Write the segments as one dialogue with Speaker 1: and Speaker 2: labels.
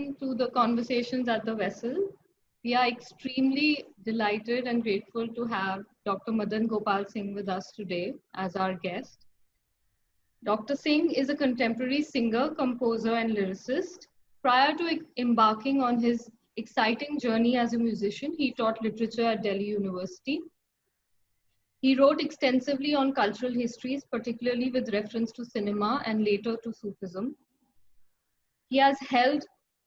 Speaker 1: welcome to the Conversations at the Vessel. We are extremely delighted and grateful to have Dr. Madan Gopal Singh with us today as our guest. Dr. Singh is a contemporary singer, composer, and lyricist. Prior to embarking on his exciting journey as a musician, he taught literature at Delhi University. He wrote extensively on cultural histories, particularly with reference to cinema and later to Sufism. He has held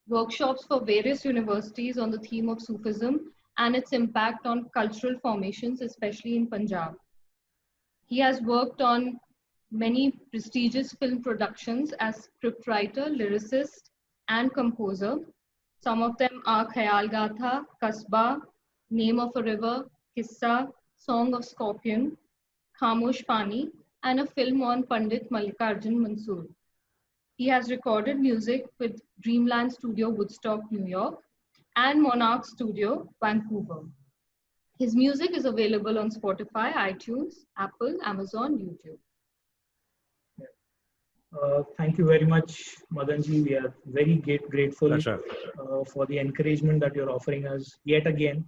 Speaker 1: workshops for various universities on the theme of Sufism and its impact on cultural formations, especially in Punjab. He has worked on many prestigious film productions as scriptwriter, lyricist, and composer. Some of them are Khayal Gatha, Kasba, Name of a River, Kissa, Song of Scorpion, Khamosh Pani, and a film on Pandit Mallikarjun Mansoor. He has recorded music with Dreamland Studio, Woodstock, New York, and Monarch Studio, Vancouver. His music is available on Spotify, iTunes, Apple, Amazon, YouTube.
Speaker 2: Thank you very much, Madanji. We are very grateful for the encouragement that you're offering us yet again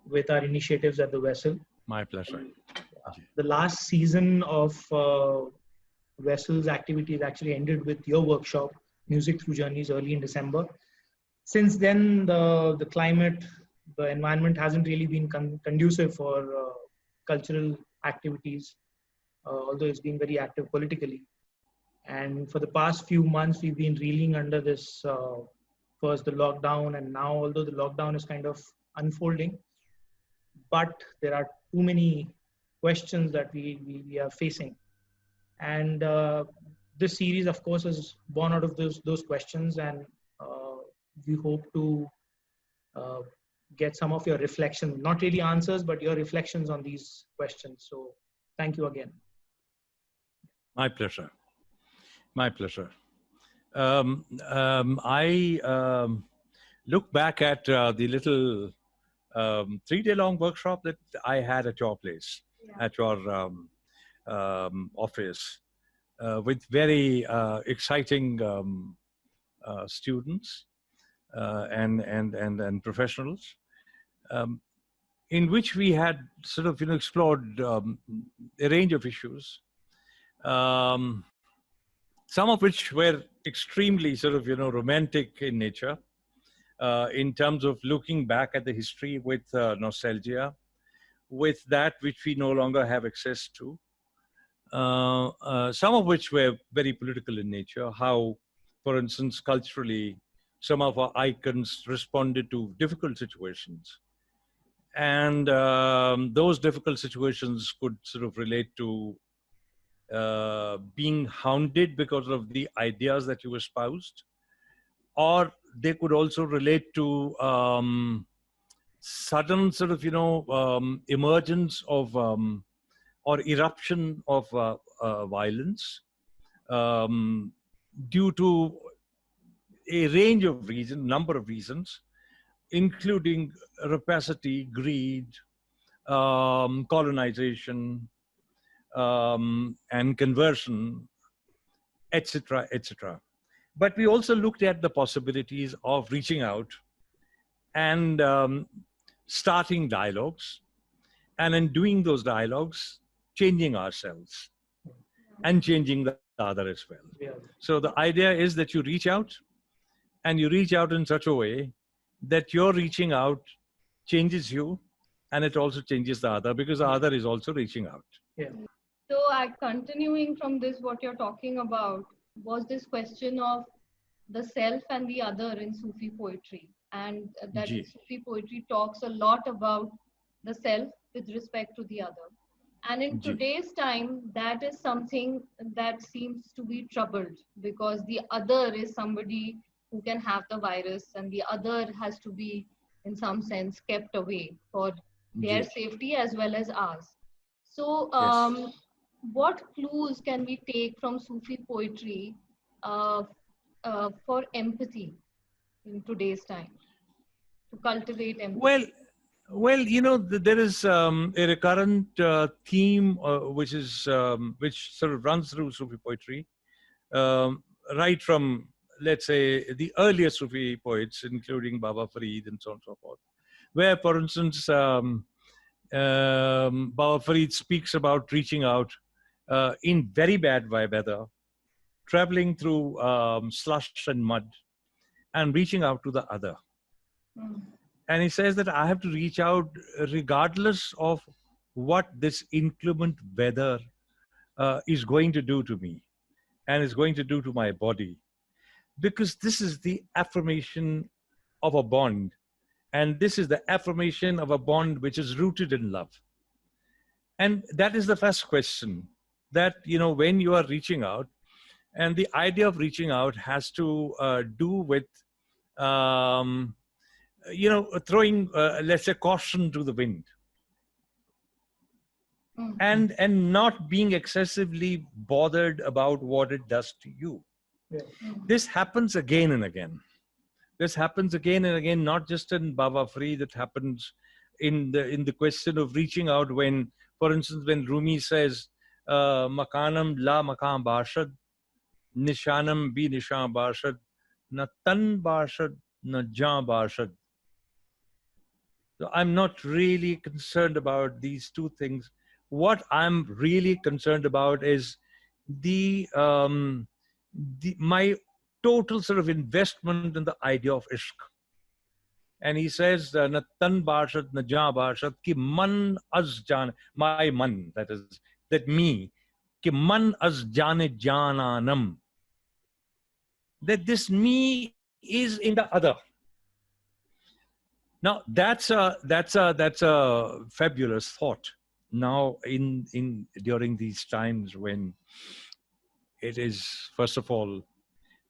Speaker 2: with our initiatives at the Vessel.
Speaker 3: My pleasure.
Speaker 2: The last season of Vessel's activities actually ended with your workshop, Music Through Journeys, early in December. Since then, the climate, the environment hasn't really been conducive for cultural activities, although it's been very active politically. And for the past few months, we've been reeling under this, first the lockdown, and now although the lockdown is kind of unfolding, but there are too many questions that we are facing. And this series, of course, is born out of those questions, and we hope to get some of your reflections, not really answers, but your reflections on these questions. So thank you again.
Speaker 3: My pleasure. My pleasure. I look back at the little 3-day-long workshop that I had at your place, at your office, with very exciting students and professionals, in which we had sort of explored a range of issues, some of which were extremely sort of romantic in nature, in terms of looking back at the history with nostalgia, with that which we no longer have access to. Some of which were very political in nature, how, for instance, culturally, some of our icons responded to difficult situations. And those difficult situations could sort of relate to being hounded because of the ideas that you espoused, or they could also relate to sudden sort of, emergence of or eruption of violence due to a range of reasons, number of reasons, including rapacity, greed, colonization, and conversion, etc., etc. But we also looked at the possibilities of reaching out and starting dialogues, and in doing those dialogues, changing ourselves and changing the other as well.
Speaker 2: Yeah.
Speaker 3: So the idea is that you reach out, and you reach out in such a way that your reaching out changes you, and it also changes the other, because the other is also reaching out.
Speaker 2: Yeah.
Speaker 1: So continuing from this, what you're talking about was this question of the self and the other in Sufi poetry, and that Sufi poetry talks a lot about the self with respect to the other. And in today's time, that is something that seems to be troubled, because the other is somebody who can have the virus, and the other has to be, in some sense, kept away for their safety as well as ours. So what clues can we take from Sufi poetry for empathy in today's time, to cultivate empathy?
Speaker 3: Well, there is a recurrent theme which sort of runs through Sufi poetry, right from let's say, the earlier Sufi poets, including Baba Farid and so on and so forth, where, for instance, Baba Farid speaks about reaching out in very bad weather, traveling through slush and mud, and reaching out to the other.
Speaker 1: Mm.
Speaker 3: And he says that I have to reach out regardless of what this inclement weather is going to do to me and is going to do to my body. Because this is the affirmation of a bond. And this is the affirmation of a bond which is rooted in love. And that is the first question, that, you know, when you are reaching out, and the idea of reaching out has to do with, you know, throwing, let's say, caution to the wind.
Speaker 1: Mm.
Speaker 3: And not being excessively bothered about what it does to you.
Speaker 2: Yeah.
Speaker 3: This happens again and again. This happens again and again, not just in Baba Farid. It happens in the question of reaching out. When, for instance, when Rumi says, "Makanam la makan bashad, nishanam bi nishan bashad, na tan bashad, na jan bashad." So I'm not really concerned about these two things. What I'm really concerned about is my total sort of investment in the idea of ishq. And he says, "Na tan bashad, na jan bashad, ki man az jan," my man, that is, that me, ki man az jane jananam, that this me is in the other. Now that's a fabulous thought. Now during these times when it is, first of all,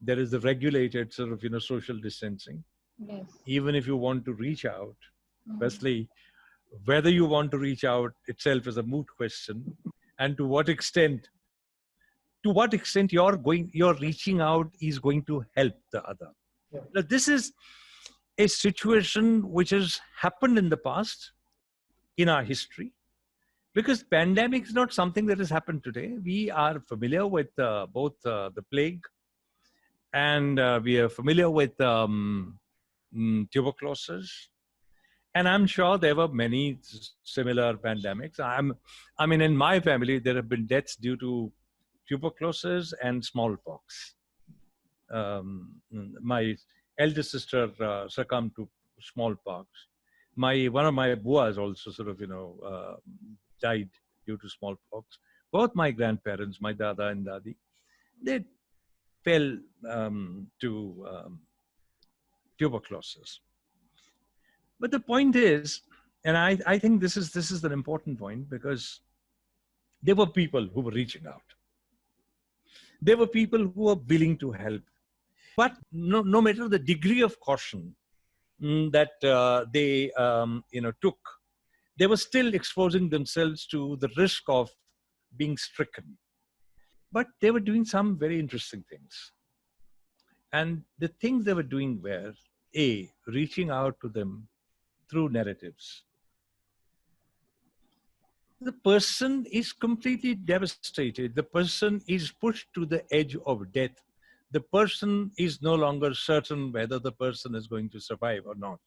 Speaker 3: there is the regulated sort of, you know, social distancing.
Speaker 1: Yes.
Speaker 3: Even if you want to reach out,
Speaker 1: Mm.
Speaker 3: firstly, whether you want to reach out itself is a moot question, and to what extent your reaching out is going to help the other.
Speaker 2: Yeah.
Speaker 3: Now, this is a situation which has happened in the past, in our history, because pandemic is not something that has happened today. We are familiar with both the plague, and we are familiar with tuberculosis, and I'm sure there were many similar pandemics. I mean, in my family, there have been deaths due to tuberculosis and smallpox. My elder sister succumbed to smallpox. One of my buas also sort of, you know, died due to smallpox. Both my grandparents, my dada and dadi, they fell to tuberculosis. But the point is, and I think this is an important point, because there were people who were reaching out. There were people who were willing to help. But no matter the degree of caution that they you know, took, they were still exposing themselves to the risk of being stricken. But they were doing some very interesting things. And the things they were doing were, A, reaching out to them through narratives. The person is completely devastated. The person is pushed to the edge of death. The person is no longer certain whether the person is going to survive or not.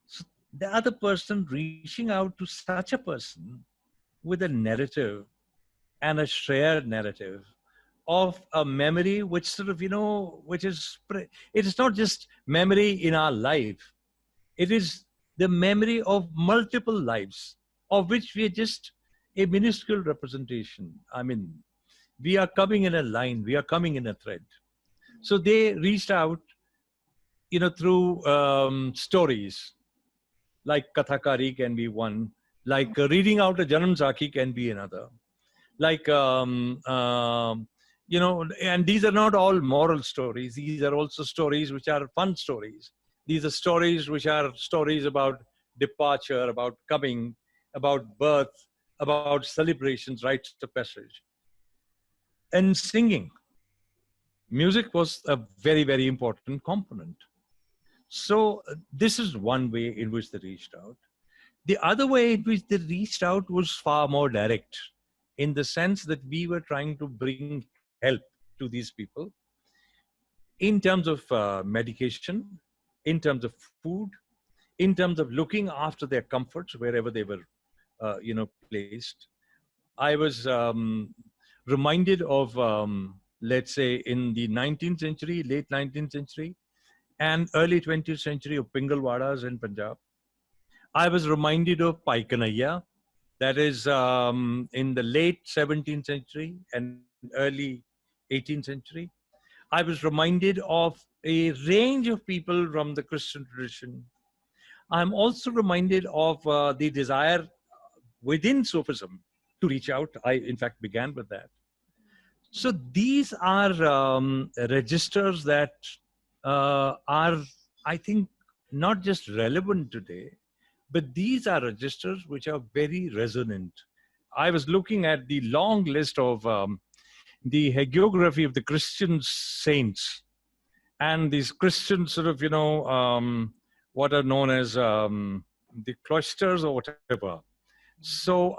Speaker 3: So the other person reaching out to such a person with a narrative, and a shared narrative of a memory which sort of, you know, which is, it is not just memory in our life. It is the memory of multiple lives, of which we are just a minuscule representation. I mean, we are coming in a line, we are coming in a thread. So they reached out, you know, through stories, like Kathakari can be one, like reading out a Janam Sakhi can be another, like, you know, and these are not all moral stories. These are also stories which are fun stories. These are stories which are stories about departure, about coming, about birth, about celebrations, rites of passage. And singing. Music was a very, very important component. So this is one way in which they reached out. The other way in which they reached out was far more direct, in the sense that we were trying to bring help to these people. in terms of medication, in terms of food, in terms of looking after their comforts wherever they were, placed. I was reminded of, let's say, in the 19th century, late 19th century, and early 20th century of Pingalwadas in Punjab. I was reminded of Paikanaya, that is in the late 17th century and early 18th century. I was reminded of a range of people from the Christian tradition. I'm also reminded of the desire within Sufism to reach out. I, in fact, began with that. So these are registers that are, I think, not just relevant today, but these are registers which are very resonant. I was looking at the long list of the hagiography of the Christian saints and these Christian sort of, what are known as the cloisters or whatever. So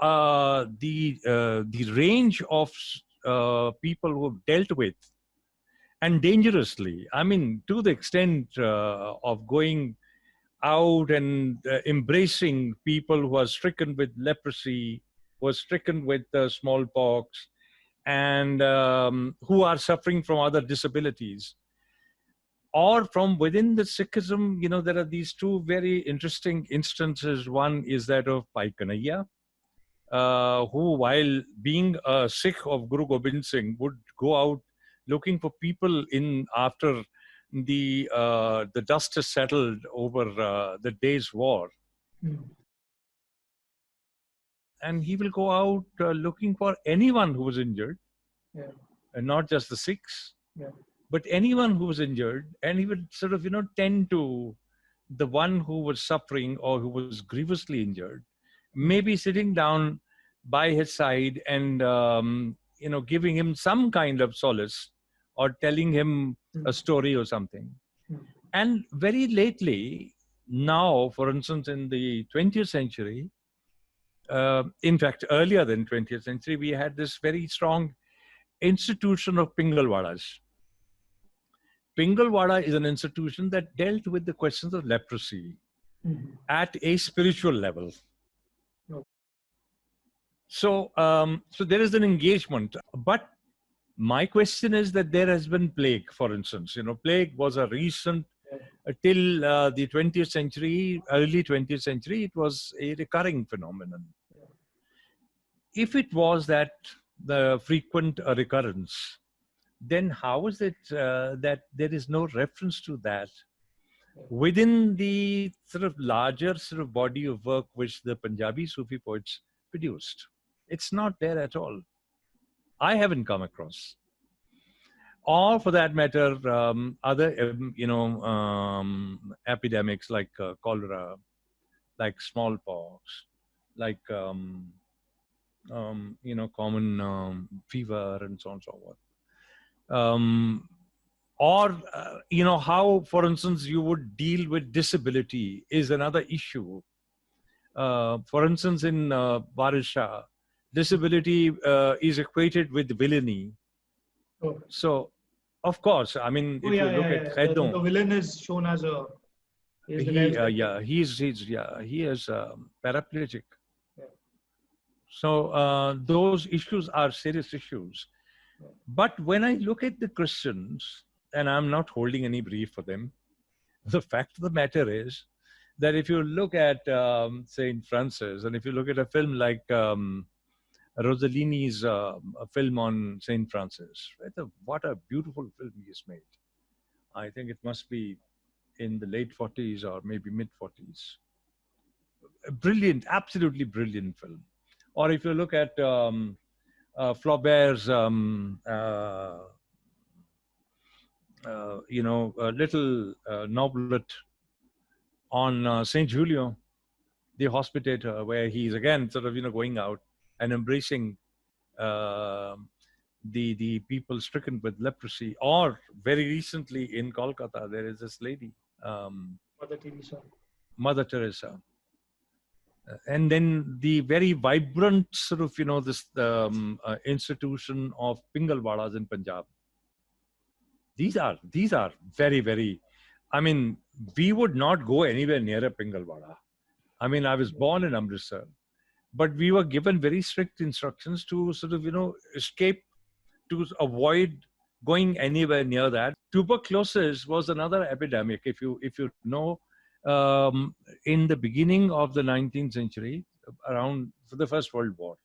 Speaker 3: the range of people who have dealt with, and dangerously, I mean, to the extent of going out and embracing people who are stricken with leprosy, who are stricken with smallpox, and who are suffering from other disabilities. Or from within the Sikhism, there are these two very interesting instances. One is that of Bhai Kanhaiya, who, while being a Sikh of Guru Gobind Singh, would go out looking for people in after the dust has settled over the day's war. And he will go out looking for anyone who was injured, and not just the Sikhs, but anyone who was injured. And he would sort of, tend to the one who was suffering or who was grievously injured, maybe sitting down by his side and, giving him some kind of solace or telling him a story or something. And very lately, now, for instance, in the 20th century, in fact, earlier than 20th century, we had this very strong institution of Pingalwadas. Pingalwada is an institution that dealt with the questions of leprosy at a spiritual level. So, so there is an engagement. But my question is that there has been plague, for instance. Plague was a recent, till the 20th century, early 20th century, it was a recurring phenomenon. If it was that the frequent recurrence, then how is it that there is no reference to that within the sort of larger sort of body of work which the Punjabi Sufi poets produced? It's not there at all. I haven't come across. Or for that matter, other, epidemics like cholera, like smallpox, like, common fever and so on and so forth. Or, how, for instance, you would deal with disability is another issue. For instance, in Waris Shah, disability is equated with villainy. So, of course, I mean, if you look at Khaydon,
Speaker 2: the villain is shown as a...
Speaker 3: he is paraplegic. So those issues are serious issues. But when I look at the Christians, and I'm not holding any brief for them, the fact of the matter is that if you look at Saint Francis, and if you look at a film like Rossellini's a film on Saint Francis, what a beautiful film he has made. I think it must be in the late 40s or maybe mid 40s. A brilliant, absolutely brilliant film. Or if you look at Flaubert's, little novelette on Saint Julio, the hospitator, where he's again sort of going out and embracing the people stricken with leprosy. Or very recently in Kolkata, there is this lady, Mother Teresa. And then the very vibrant sort of, this institution of Pingalwadas in Punjab. these are very, very, I mean, we would not go anywhere near a Pingalwada. I mean, I was born in Amritsar, but we were given very strict instructions to sort of, escape, to avoid going anywhere near that. Tuberculosis was another epidemic. If you know, in the beginning of the 19th century, around for the First World War.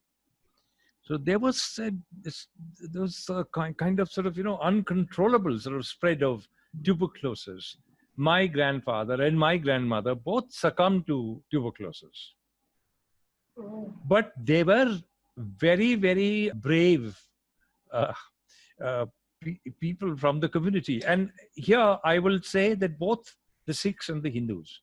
Speaker 3: So there was a kind of sort of uncontrollable sort of spread of tuberculosis. My grandfather and my grandmother both succumbed to tuberculosis,
Speaker 1: Oh.
Speaker 3: but they were very, very brave uh, uh, people from the community. And here I will say that both the Sikhs and the Hindus,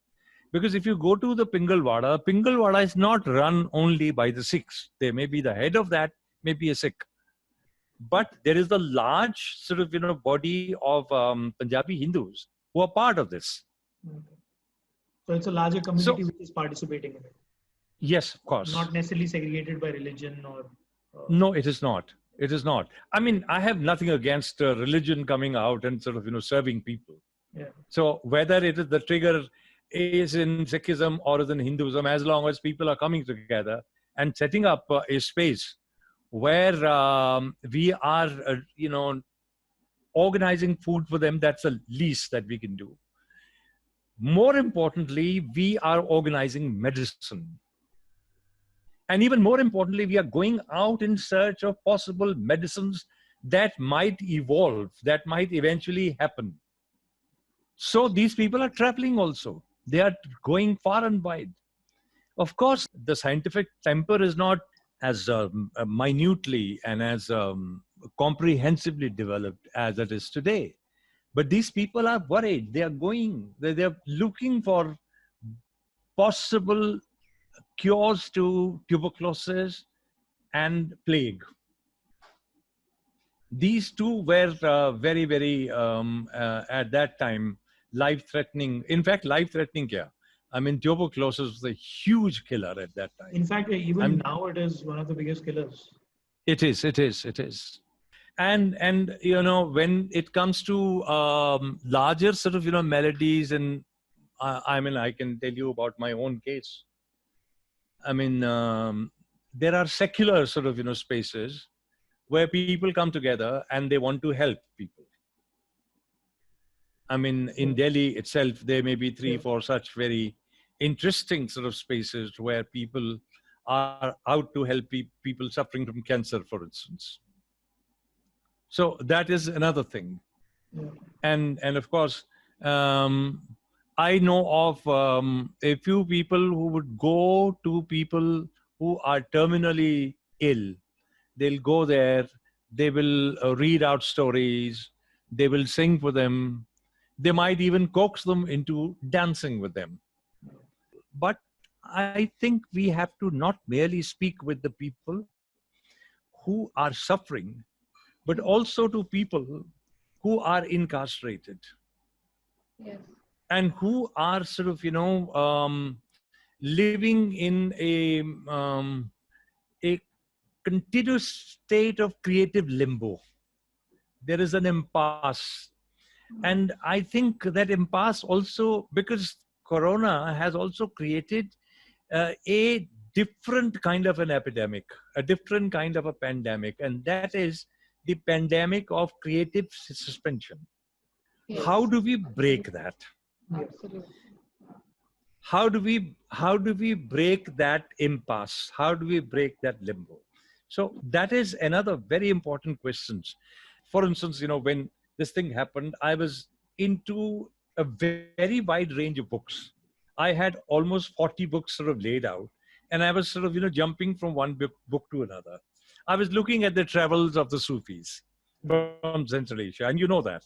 Speaker 3: because if you go to the Pingalwada is not run only by the Sikhs. There may be the head of that, maybe a Sikh. But there is a large sort of, body of Punjabi Hindus who are part of this.
Speaker 2: Okay. So it's a larger community which is participating in it.
Speaker 3: Yes, of course.
Speaker 2: Not necessarily segregated by religion or...
Speaker 3: No, it is not. It is not. I mean, I have nothing against religion coming out and sort of, serving people.
Speaker 2: Yeah.
Speaker 3: So whether it is the trigger is in Sikhism or is in Hinduism, as long as people are coming together and setting up a space where we are, organizing food for them, that's the least that we can do. More importantly, we are organizing medicine. And even more importantly, we are going out in search of possible medicines that might evolve, that might eventually happen. So these people are traveling also. They are going far and wide. Of course, the scientific temper is not as minutely and as comprehensively developed as it is today. But these people are worried. They are going, they're looking for possible cures to tuberculosis and plague. These two were very, very, at that time, life-threatening. In fact, life-threatening care. I mean, tuberculosis was a huge killer at that time.
Speaker 2: In fact, even now it is one of the biggest killers.
Speaker 3: It is. And when it comes to larger sort of, melodies, and I mean, I can tell you about my own case. I mean, there are secular sort of, spaces where people come together and they want to help people. I mean, in Delhi itself, there may be 3-4 such very interesting sort of spaces where people are out to help people suffering from cancer, for instance. So that is another thing.
Speaker 2: Yeah.
Speaker 3: And of course, I know of a few people who would go to people who are terminally ill. They'll go there, they will read out stories, they will sing for them, they might even coax them into dancing with them. But I think we have to not merely speak with the people who are suffering, but also to people who are incarcerated.
Speaker 1: Yes.
Speaker 3: And who are sort of, living in a continuous state of creative limbo. There is an impasse. And I think that impasse also, because Corona has also created a different kind of an epidemic, a different kind of a pandemic, and that is the pandemic of creative suspension.
Speaker 1: Yes.
Speaker 3: How do we break that?
Speaker 1: Absolutely.
Speaker 3: How do we break that impasse? How do we break that limbo? So that is another very important question. For instance, when this thing happened, I was into a very wide range of books. I had almost 40 books sort of laid out, and I was sort of, jumping from one book to another. I was looking at the travels of the Sufis from Central Asia, and you know that.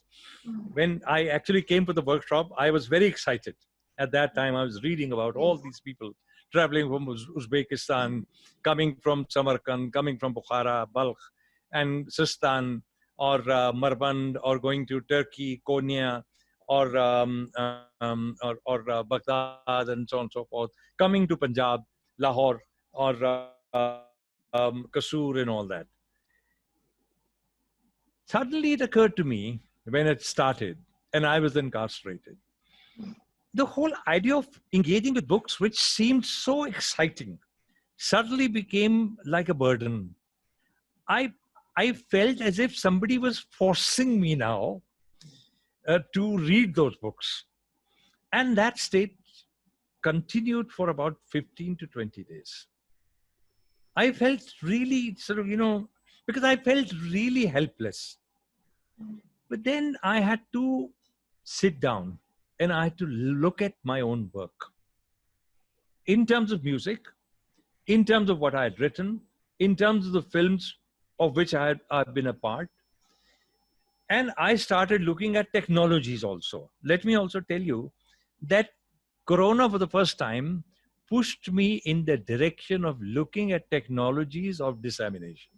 Speaker 3: When I actually came to the workshop, I was very excited. At that time, I was reading about all these people traveling from Uzbekistan, coming from Samarkand, coming from Bukhara, Balkh, and Sistan, or Marband, or going to Turkey, Konya, or Baghdad, and so on and so forth, coming to Punjab, Lahore, or Kasur, and all that. Suddenly it occurred to me when it started and I was incarcerated. The whole idea of engaging with books, which seemed so exciting, suddenly became like a burden. I felt as if somebody was forcing me now to read those books. And that state continued for about 15 to 20 days. I felt really sort of, because I felt really helpless. But then I had to sit down and I had to look at my own work in terms of music, in terms of what I had written, in terms of the films of which I've been a part. And I started looking at technologies also. Let me also tell you that Corona for the first time pushed me in the direction of looking at technologies of dissemination.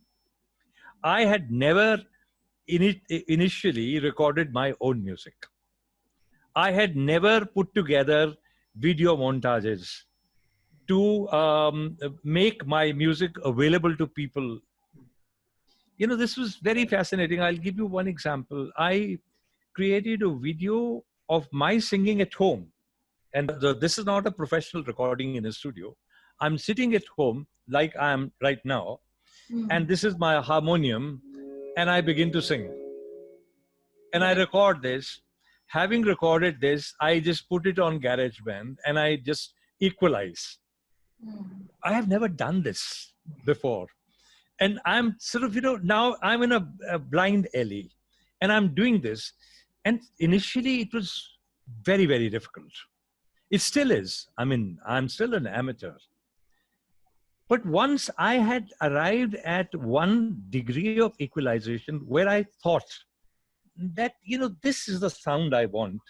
Speaker 3: I had never initially recorded my own music. I had never put together video montages to make my music available to people. This was very fascinating. I'll give you one example. I created a video of my singing at home. And this is not a professional recording in a studio. I'm sitting at home like I am right now. And this is my harmonium. And I begin to sing. And I record this. Having recorded this, I just put it on GarageBand and I just equalize. I have never done this before. And I'm sort of, now I'm in a blind alley and I'm doing this. And initially it was very, very difficult. It still is. I mean, I'm still an amateur. But once I had arrived at one degree of equalization where I thought that, this is the sound I want,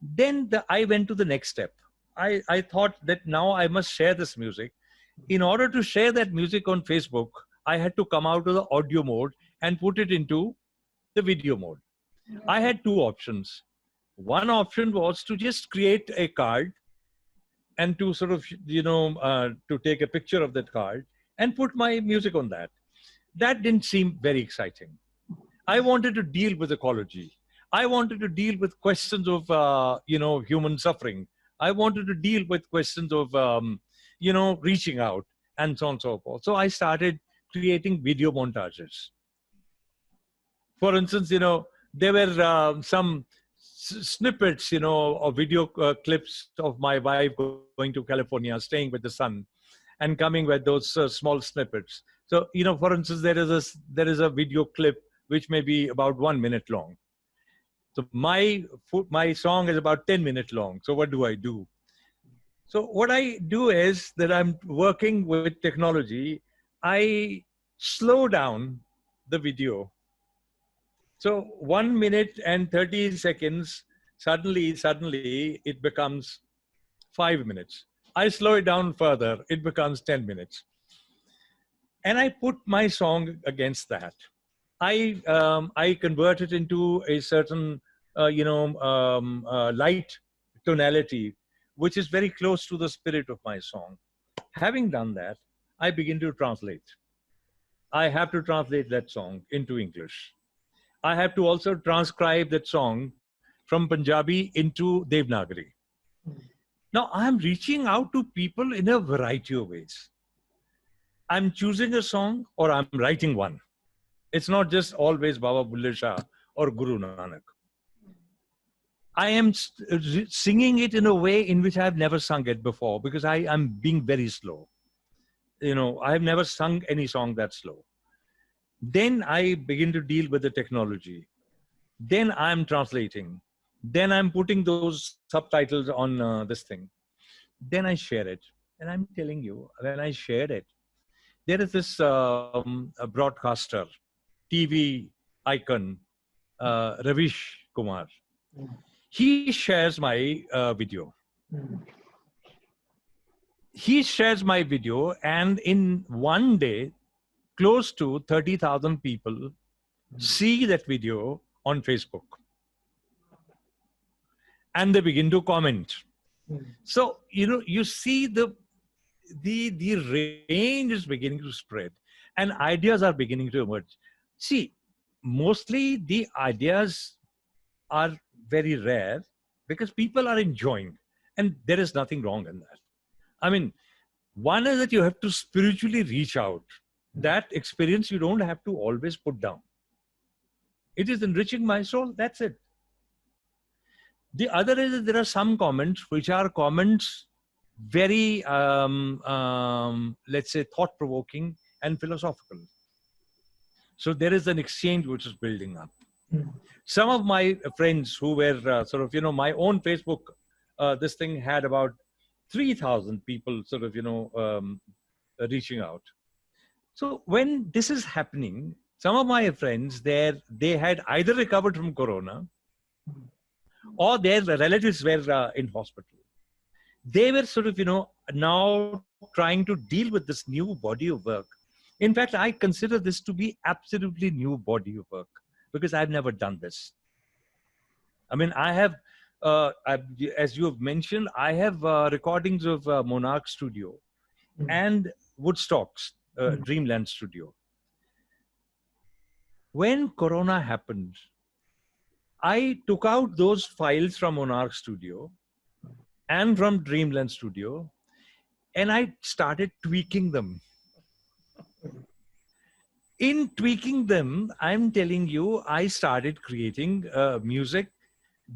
Speaker 3: then I went to the next step. I thought that now I must share this music. In order to share that music on Facebook, I had to come out of the audio mode and put it into the video mode. I had two options. One option was to just create a card and to sort of, to take a picture of that card and put my music on that. That didn't seem very exciting. I wanted to deal with ecology. I wanted to deal with questions of, human suffering. I wanted to deal with questions of, reaching out and so on and so forth. So I started creating video montages. For instance, there were some snippets, of video clips of my wife going to California, staying with the son, and coming with those small snippets. So, for instance, there is a video clip which may be about 1 minute long. So my song is about 10 minutes long. So what do I do? So what I do is that I'm working with technology. I slow down the video. So 1 minute and 30 seconds, suddenly it becomes 5 minutes. I slow it down further, it becomes 10 minutes. And I put my song against that. I convert it into a certain, light tonality, which is very close to the spirit of my song. Having done that, I begin to translate. I have to translate that song into English. I have to also transcribe that song from Punjabi into Devanagari. Now, I'm reaching out to people in a variety of ways. I'm choosing a song or I'm writing one. It's not just always Baba Bulle Shah or Guru Nanak. I am singing it in a way in which I've never sung it before because I am being very slow. I've never sung any song that slow. Then I begin to deal with the technology. Then I'm translating. Then I'm putting those subtitles on this thing. Then I share it. And I'm telling you, when I shared it, there is this a broadcaster, TV icon, Ravish Kumar. He shares my video. He shares my video, and in one day, close to 30,000 people see that video on Facebook. And they begin to comment. So, you see the range is beginning to spread and ideas are beginning to emerge. See, mostly the ideas are very rare because people are enjoying, and there is nothing wrong in that. I mean, one is that you have to spiritually reach out. That experience you don't have to always put down. It is enriching my soul. That's it. The other is that there are some comments which are comments very, let's say, thought-provoking and philosophical. So there is an exchange which is building up. Some of my friends who were sort of, my own Facebook, this thing had about 3,000 people sort of, reaching out. So when this is happening, some of my friends there, they had either recovered from Corona or their relatives were in hospital. They were sort of, now trying to deal with this new body of work. In fact, I consider this to be absolutely new body of work because I've never done this. I mean, I have, as you have mentioned, I have recordings of Monarch Studio and Woodstock's Dreamland Studio. When Corona happened, I took out those files from Monarch Studio and from Dreamland Studio, and I started tweaking them. In tweaking them, I'm telling you, I started creating music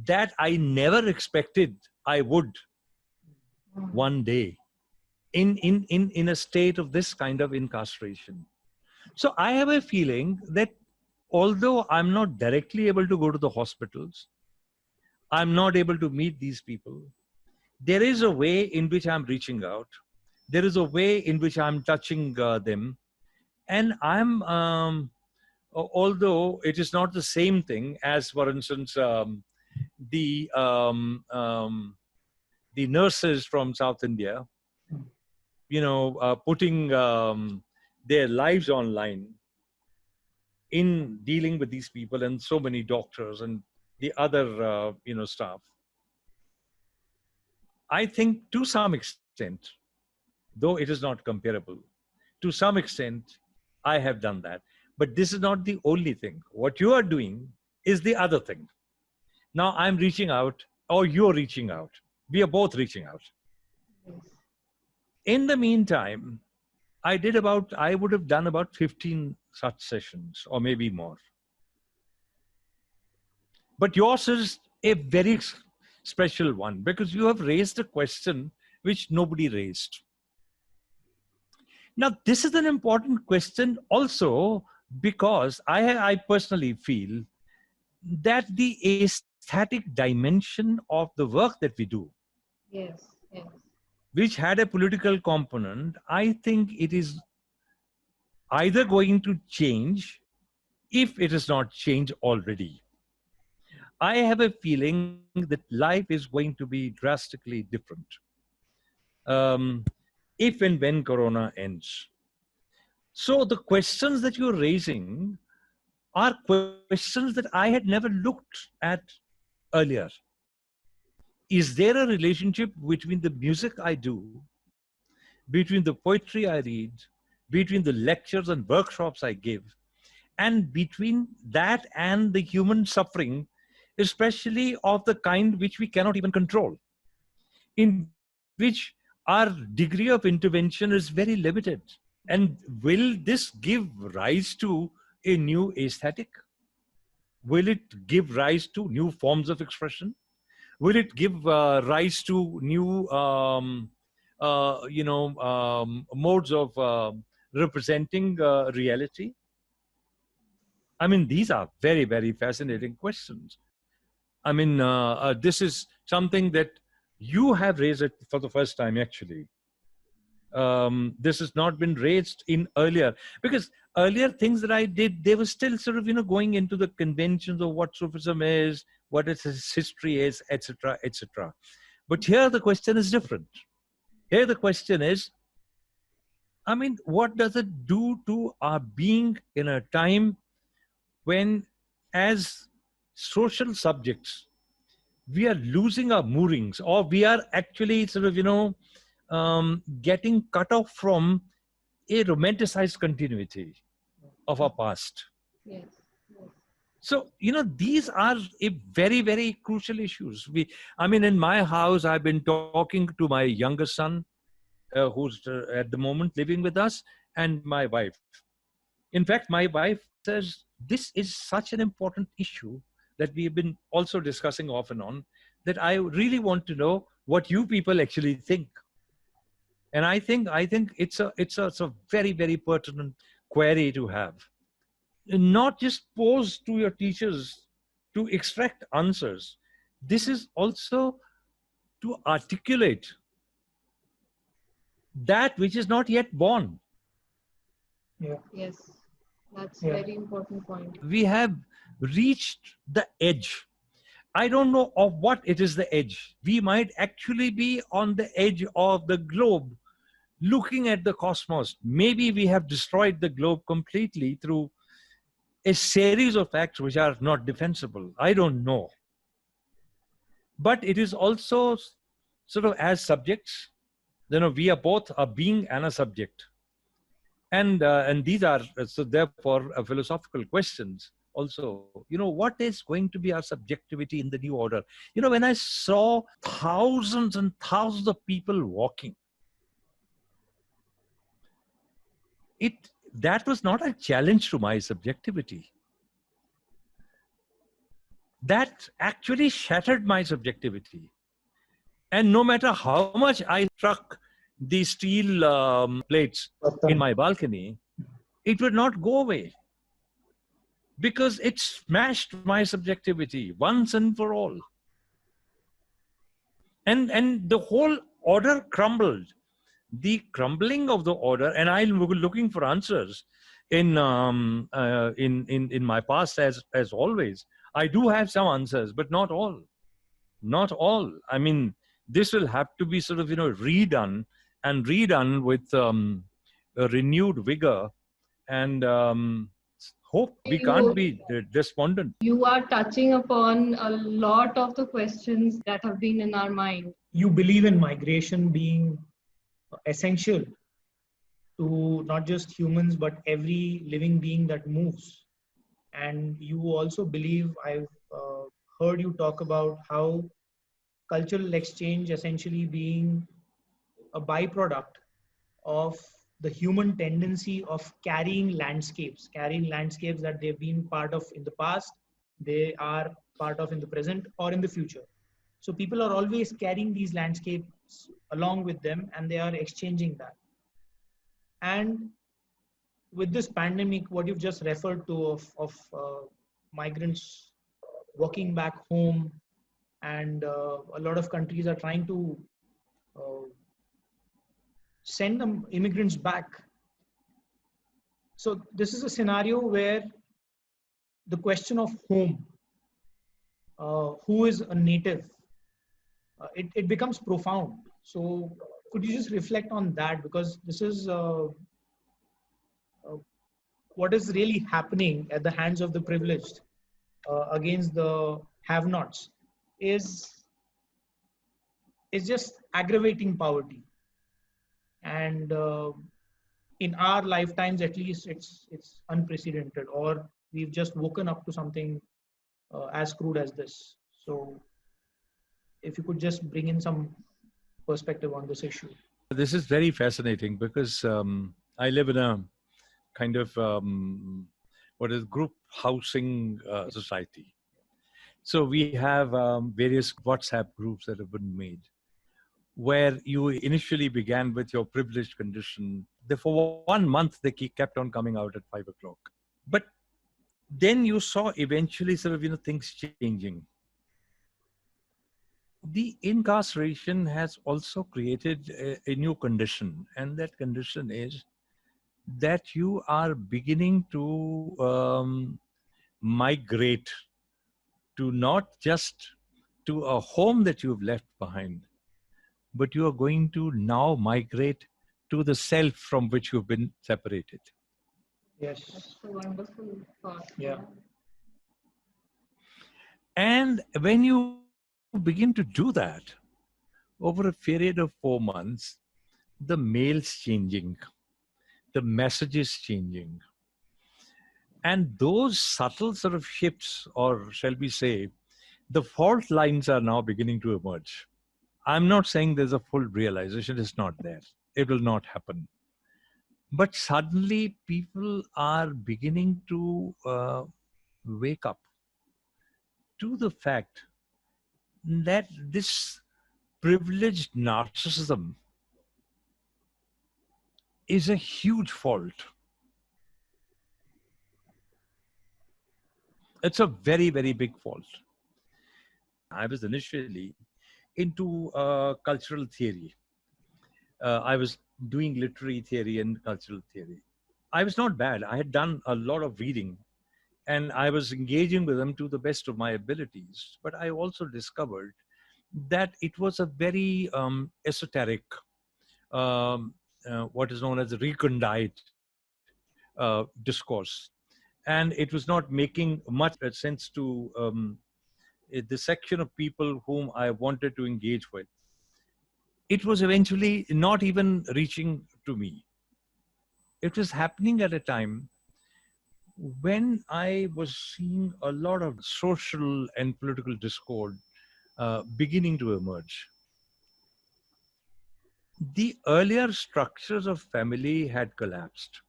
Speaker 3: that I never expected I would one day in a state of this kind of incarceration. So I have a feeling that although I'm not directly able to go to the hospitals, I'm not able to meet these people, there is a way in which I'm reaching out. There is a way in which I'm touching them. And I'm, although it is not the same thing as, for instance, the nurses from South India, putting their lives online in dealing with these people, and so many doctors and the other, staff. I think to some extent, though it is not comparable, to some extent, I have done that. But this is not the only thing. What you are doing is the other thing. Now I'm reaching out, or you're reaching out. We are both reaching out.
Speaker 1: Yes.
Speaker 3: In the meantime, I would have done about 15 such sessions, or maybe more. But yours is a very special one because you have raised a question which nobody raised. Now, this is an important question also because I personally feel that the aesthetic dimension of the work that we do,
Speaker 1: Yes. Yes.
Speaker 3: which had a political component, I think it is either going to change if it is not changed already. I have a feeling that life is going to be drastically different if and when Corona ends. So the questions that you're raising are questions that I had never looked at earlier. Is there a relationship between the music I do, between the poetry I read, between the lectures and workshops I give, and between that and the human suffering, especially of the kind which we cannot even control, in which our degree of intervention is very limited? And will this give rise to a new aesthetic? Will it give rise to new forms of expression? Will it give rise to new, modes of representing reality? I mean, these are very, very fascinating questions. I mean, this is something that you have raised it for the first time, actually. This has not been raised in earlier, because earlier things that I did, they were still sort of, going into the conventions of what Sufism is, what its history is, etc., etc. But here the question is different. Here the question is, I mean, what does it do to our being in a time when, as social subjects, we are losing our moorings, or we are actually sort of, getting cut off from a romanticized continuity of our past?
Speaker 1: Yes. Yes.
Speaker 3: So, these are very, very crucial issues. In my house, I've been talking to my younger son, who's at the moment living with us, and my wife. In fact, my wife says this is such an important issue that we have been also discussing off and on, that I really want to know what you people actually think. And I think it's a very, very pertinent query to have. Not just pose to your teachers to extract answers. This is also to articulate that which is not yet born.
Speaker 2: Yeah.
Speaker 1: Yes, that's
Speaker 2: Yeah.
Speaker 1: very important point.
Speaker 3: We have reached the edge. I don't know of what it is the edge. We might actually be on the edge of the globe looking at the cosmos. Maybe we have destroyed the globe completely through a series of acts which are not defensible. I don't know. But it is also sort of as subjects, we are both a being and a subject. And these are, so therefore, philosophical questions also. What is going to be our subjectivity in the new order? When I saw thousands and thousands of people walking, that was not a challenge to my subjectivity. That actually shattered my subjectivity. And no matter how much I struck the steel plates in my balcony, it would not go away, because it smashed my subjectivity once and for all. And the whole order crumbled. The crumbling of the order, and I'm looking for answers in my past, as always. I do have some answers, but not all. Not all. This will have to be sort of redone with a renewed vigor, and hope. We can't be despondent.
Speaker 1: You are touching upon a lot of the questions that have been in our mind.
Speaker 2: You believe in migration being essential to not just humans, but every living being that moves. And you also believe, I've heard you talk about how cultural exchange essentially being a byproduct of the human tendency of carrying landscapes that they've been part of in the past, they are part of in the present or in the future. So people are always carrying these landscapes along with them, and they are exchanging that. And with this pandemic, what you've just referred to of migrants walking back home, and a lot of countries are trying to send them immigrants back. So this is a scenario where the question of home, who is a native, it becomes profound. So could you just reflect on that? Because this is what is really happening at the hands of the privileged against the have-nots is just aggravating poverty. And in our lifetimes, at least, it's unprecedented, or we've just woken up to something as crude as this. So if you could just bring in some perspective on this issue.
Speaker 3: This is very fascinating, because I live in a kind of group housing society. So we have various WhatsApp groups that have been made, where you initially began with your privileged condition. For 1 month, they kept on coming out at 5 o'clock. But then you saw eventually things changing. The incarceration has also created a new condition, and that condition is that you are beginning to migrate to not just to a home that you've left behind, but you are going to now migrate to the self from which you've been separated.
Speaker 2: Yes.
Speaker 1: That's a wonderful thought.
Speaker 2: Yeah.
Speaker 3: And when you begin to do that over a period of 4 months, the mail's changing, the message is changing. And those subtle sort of shifts, or shall we say, the fault lines are now beginning to emerge. I'm not saying there's a full realization, it's not there. It will not happen. But suddenly people are beginning to wake up to the fact that this privileged narcissism is a huge fault. It's a very, very big fault. I was initially into cultural theory. I was doing literary theory and cultural theory. I was not bad. I had done a lot of reading and I was engaging with them to the best of my abilities. But I also discovered that it was a very esoteric, what is known as a recondite discourse. And it was not making much sense to the section of people whom I wanted to engage with. It was eventually not even reaching to me. It was happening at a time when I was seeing a lot of social and political discord beginning to emerge. The earlier structures of family had collapsed.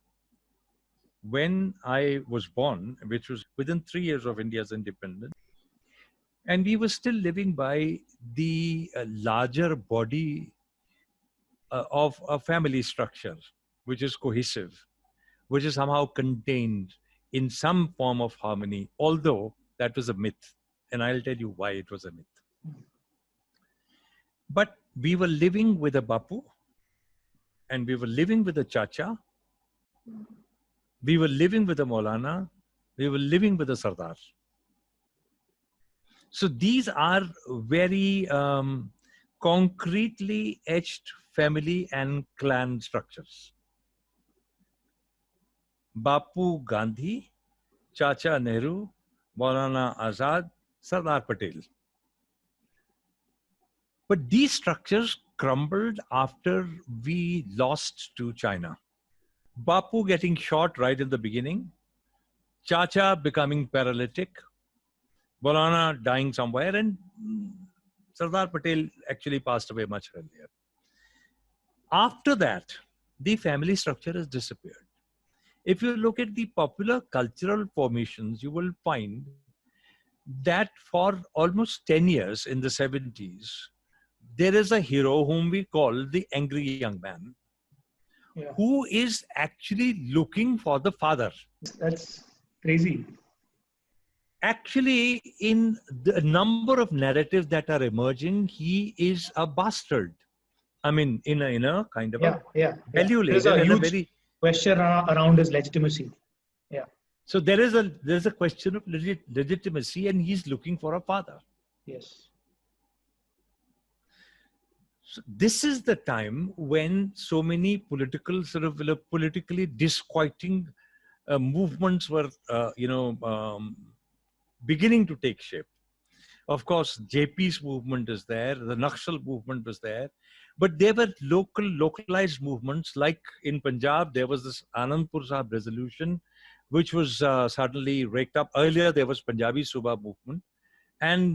Speaker 3: When I was born, which was within 3 years of India's independence, and we were still living by the larger body of a family structure, which is cohesive, which is somehow contained in some form of harmony, although that was a myth. And I'll tell you why it was a myth. But we were living with a Bapu, and we were living with a Chacha, we were living with a Maulana, we were living with a Sardar. So these are very concretely etched family and clan structures. Bapu Gandhi, Chacha Nehru, Maulana Azad, Sardar Patel. But these structures crumbled after we lost to China. Bapu getting shot right in the beginning, Chacha becoming paralytic, Maulana dying somewhere, and Sardar Patel actually passed away much earlier. After that, the family structure has disappeared. If you look at the popular cultural formations, you will find that for almost 10 years in the 70s, there is a hero whom we call the angry young man, who is actually looking for the father.
Speaker 2: That's crazy.
Speaker 3: Actually, in the number of narratives that are emerging, he is a bastard. I mean, in a kind of value
Speaker 2: There's a
Speaker 3: and
Speaker 2: huge
Speaker 3: a very
Speaker 2: question around his legitimacy. Yeah.
Speaker 3: So there's a question of legitimacy, and he's looking for a father.
Speaker 2: Yes.
Speaker 3: So this is the time when so many politically disquieting movements were, beginning to take shape. Of course, JP's movement is there, the Naxal movement was there, but there were localized movements, like in Punjab, there was this Anandpur Sahib resolution, which was suddenly raked up. Earlier, there was Punjabi Suba movement, and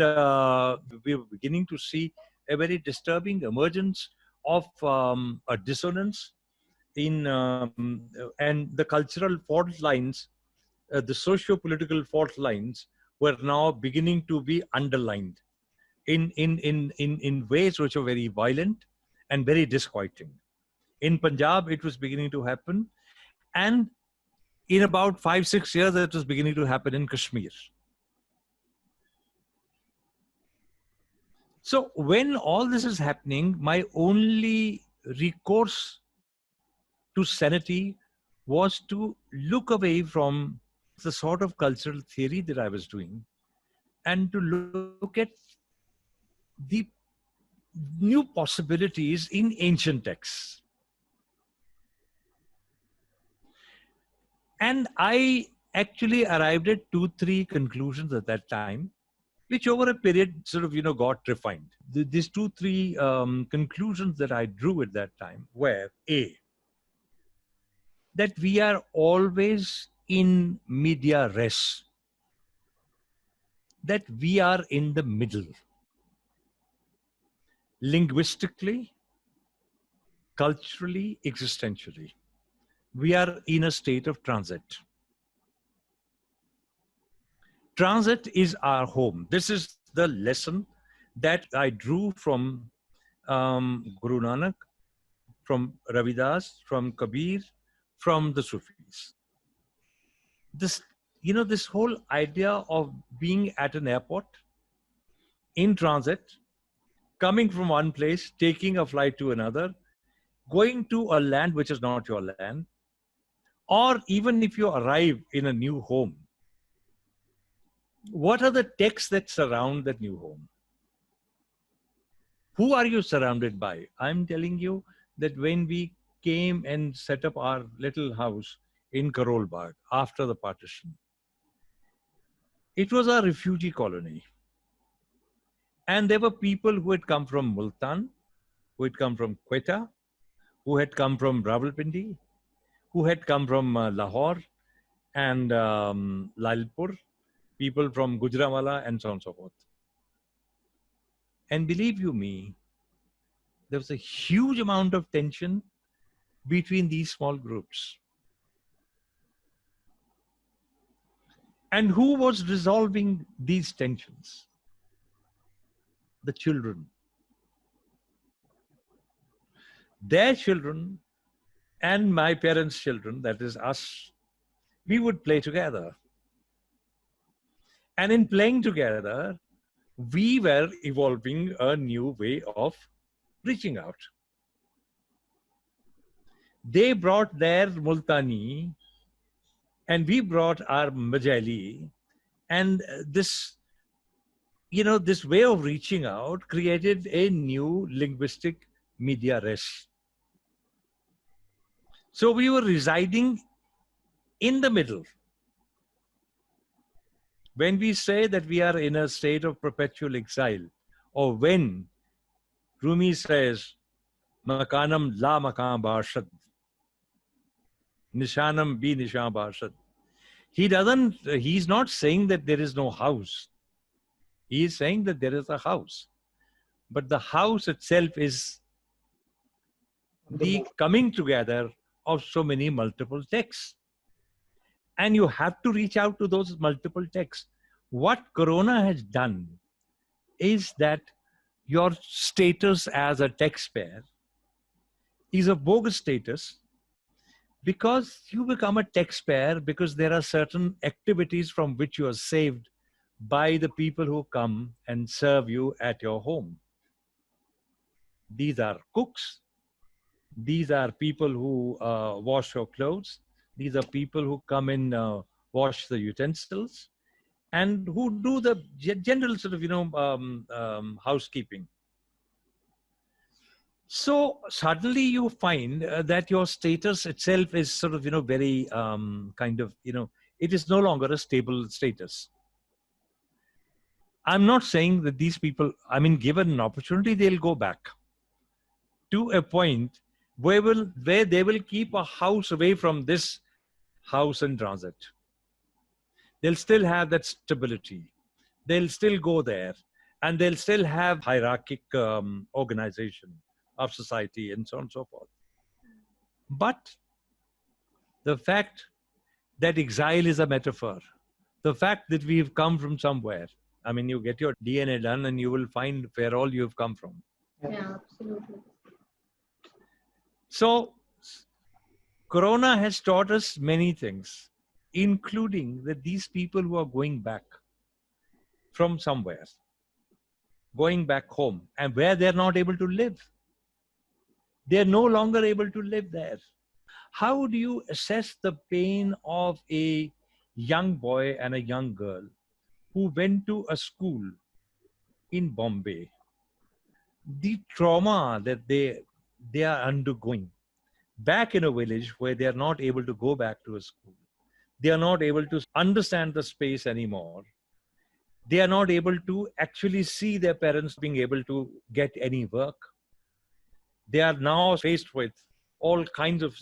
Speaker 3: we were beginning to see a very disturbing emergence of a dissonance in and the cultural fault lines, the socio-political fault lines were now beginning to be underlined in ways which are very violent and very disquieting. In Punjab, it was beginning to happen, and in about 5-6 years, it was beginning to happen in Kashmir. So when all this is happening, my only recourse to sanity was to look away from the sort of cultural theory that I was doing and to look at the new possibilities in ancient texts. And I actually arrived at 2-3 conclusions at that time, which over a period sort of, got refined. These 2-3 conclusions that I drew at that time were: A, that we are always in media res, that we are in the middle. Linguistically, culturally, existentially. We are in a state of transit. Transit is our home. This is the lesson that I drew from Guru Nanak, from Ravidas, from Kabir, from the Sufis. This whole idea of being at an airport, in transit, coming from one place, taking a flight to another, going to a land which is not your land, or even if you arrive in a new home, what are the texts that surround that new home? Who are you surrounded by? I'm telling you that when we came and set up our little house in Karol Bagh after the partition, it was a refugee colony. And there were people who had come from Multan, who had come from Quetta, who had come from Rawalpindi, who had come from Lahore and Lalpur, people from Gujranwala, and so on and so forth. And believe you me, there was a huge amount of tension between these small groups. And who was resolving these tensions? The children. Their children and my parents' children, that is us, we would play together. And in playing together, we were evolving a new way of reaching out. They brought their Multani and we brought our Majali, and this way of reaching out created a new linguistic media res. So we were residing in the middle. When we say that we are in a state of perpetual exile, or when Rumi says, Makanam la makam bashad, Nishanam bi nishan bashad. He's not saying that there is no house. He is saying that there is a house. But the house itself is the coming together of so many multiple texts. And you have to reach out to those multiple texts. What Corona has done is that your status as a taxpayer is a bogus status, because you become a taxpayer because there are certain activities from which you are saved by the people who come and serve you at your home. These are cooks. These are people who wash your clothes. These are people who come and wash the utensils and who do the general sort of, housekeeping. So suddenly you find that your status itself is sort of, very it is no longer a stable status. I'm not saying that these people, given an opportunity, they'll go back to a point where they will keep a house away from this house in transit. They'll still have that stability. They'll still go there, and they'll still have hierarchic organization of society and so on and so forth. But the fact that exile is a metaphor, the fact that we've come from somewhere, you get your DNA done and you will find where all you've come from.
Speaker 1: Yeah, absolutely.
Speaker 3: So Corona has taught us many things, including that these people who are going back from somewhere, going back home, and where they're not able to live, they're no longer able to live there. How do you assess the pain of a young boy and a young girl who went to a school in Bombay? The trauma that they are undergoing back in a village where they are not able to go back to a school. They are not able to understand the space anymore. They are not able to actually see their parents being able to get any work. They are now faced with all kinds of,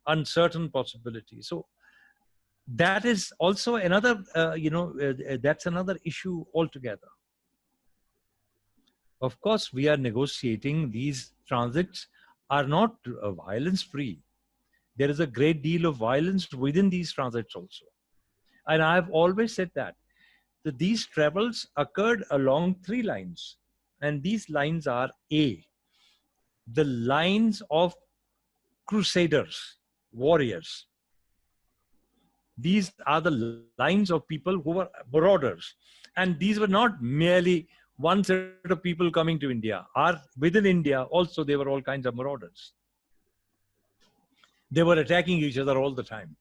Speaker 3: uncertain possibilities. So that is also another, that's another issue altogether. Of course, we are negotiating. These transits are not violence free. There is a great deal of violence within these transits also. And I've always said that these travels occurred along 3 lines. And these lines are A, the lines of crusaders, warriors. These are the lines of people who were marauders. And these were not merely one set of people coming to India. Within India also there were all kinds of marauders. They were attacking each other all the time.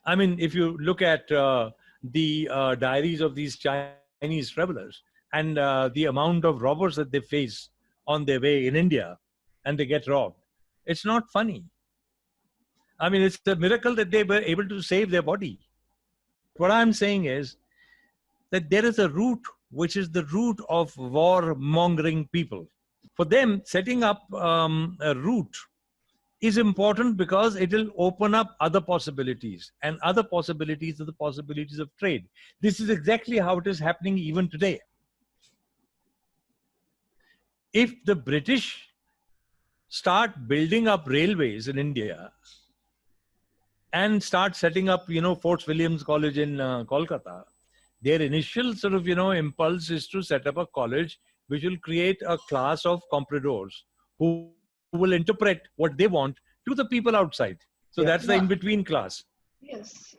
Speaker 3: I mean, if you look at the diaries of these Chinese travelers and the amount of robbers that they face on their way in India, and they get robbed, it's not funny. I mean, it's a miracle that they were able to save their body. What I'm saying is that there is a root which is the root of war-mongering people. For them, setting up a route is important because it will open up other possibilities, and other possibilities are the possibilities of trade. This is exactly how it is happening even today. If the British start building up railways in India and start setting up, Fort Williams College in Kolkata, their initial sort of, impulse is to set up a college which will create a class of compradors who will interpret what they want to the people outside. So that's the in-between class.
Speaker 1: Yes.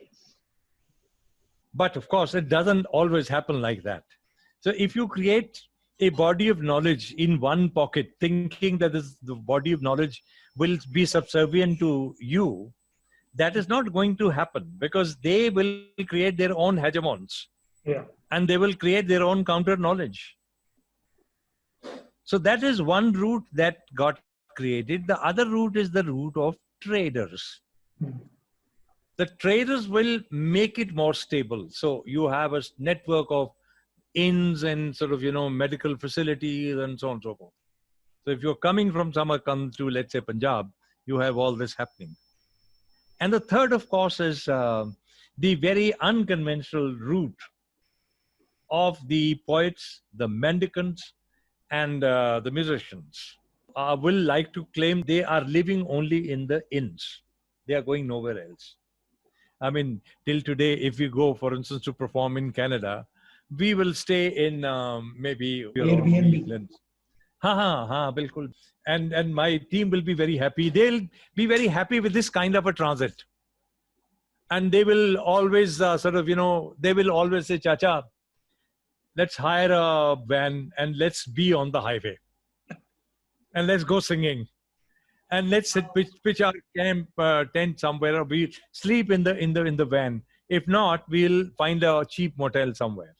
Speaker 3: But of course, it doesn't always happen like that. So if you create a body of knowledge in one pocket, thinking that the body of knowledge will be subservient to you, that is not going to happen, because they will create their own hegemons.
Speaker 2: Yeah.
Speaker 3: And they will create their own counter knowledge. So that is one route that got created. The other route is the route of traders. The traders will make it more stable. So you have a network of inns and sort of, medical facilities and so on and so forth. So if you're coming from somewhere, come to, let's say, Punjab, you have all this happening. And the third, of course, is the very unconventional route of the poets, the mendicants, and the musicians. Will like to claim they are living only in the inns. They are going nowhere else. I mean, till today, if we go, for instance, to perform in Canada, we will stay in maybe
Speaker 2: Airbnb.
Speaker 3: Bilkul. And my team will be very happy. They'll be very happy with this kind of a transit. And they will always they will always say, Chacha, let's hire a van and let's be on the highway. And let's go singing. And let's pitch our camp tent somewhere, or we sleep in the van. If not, we'll find a cheap motel somewhere.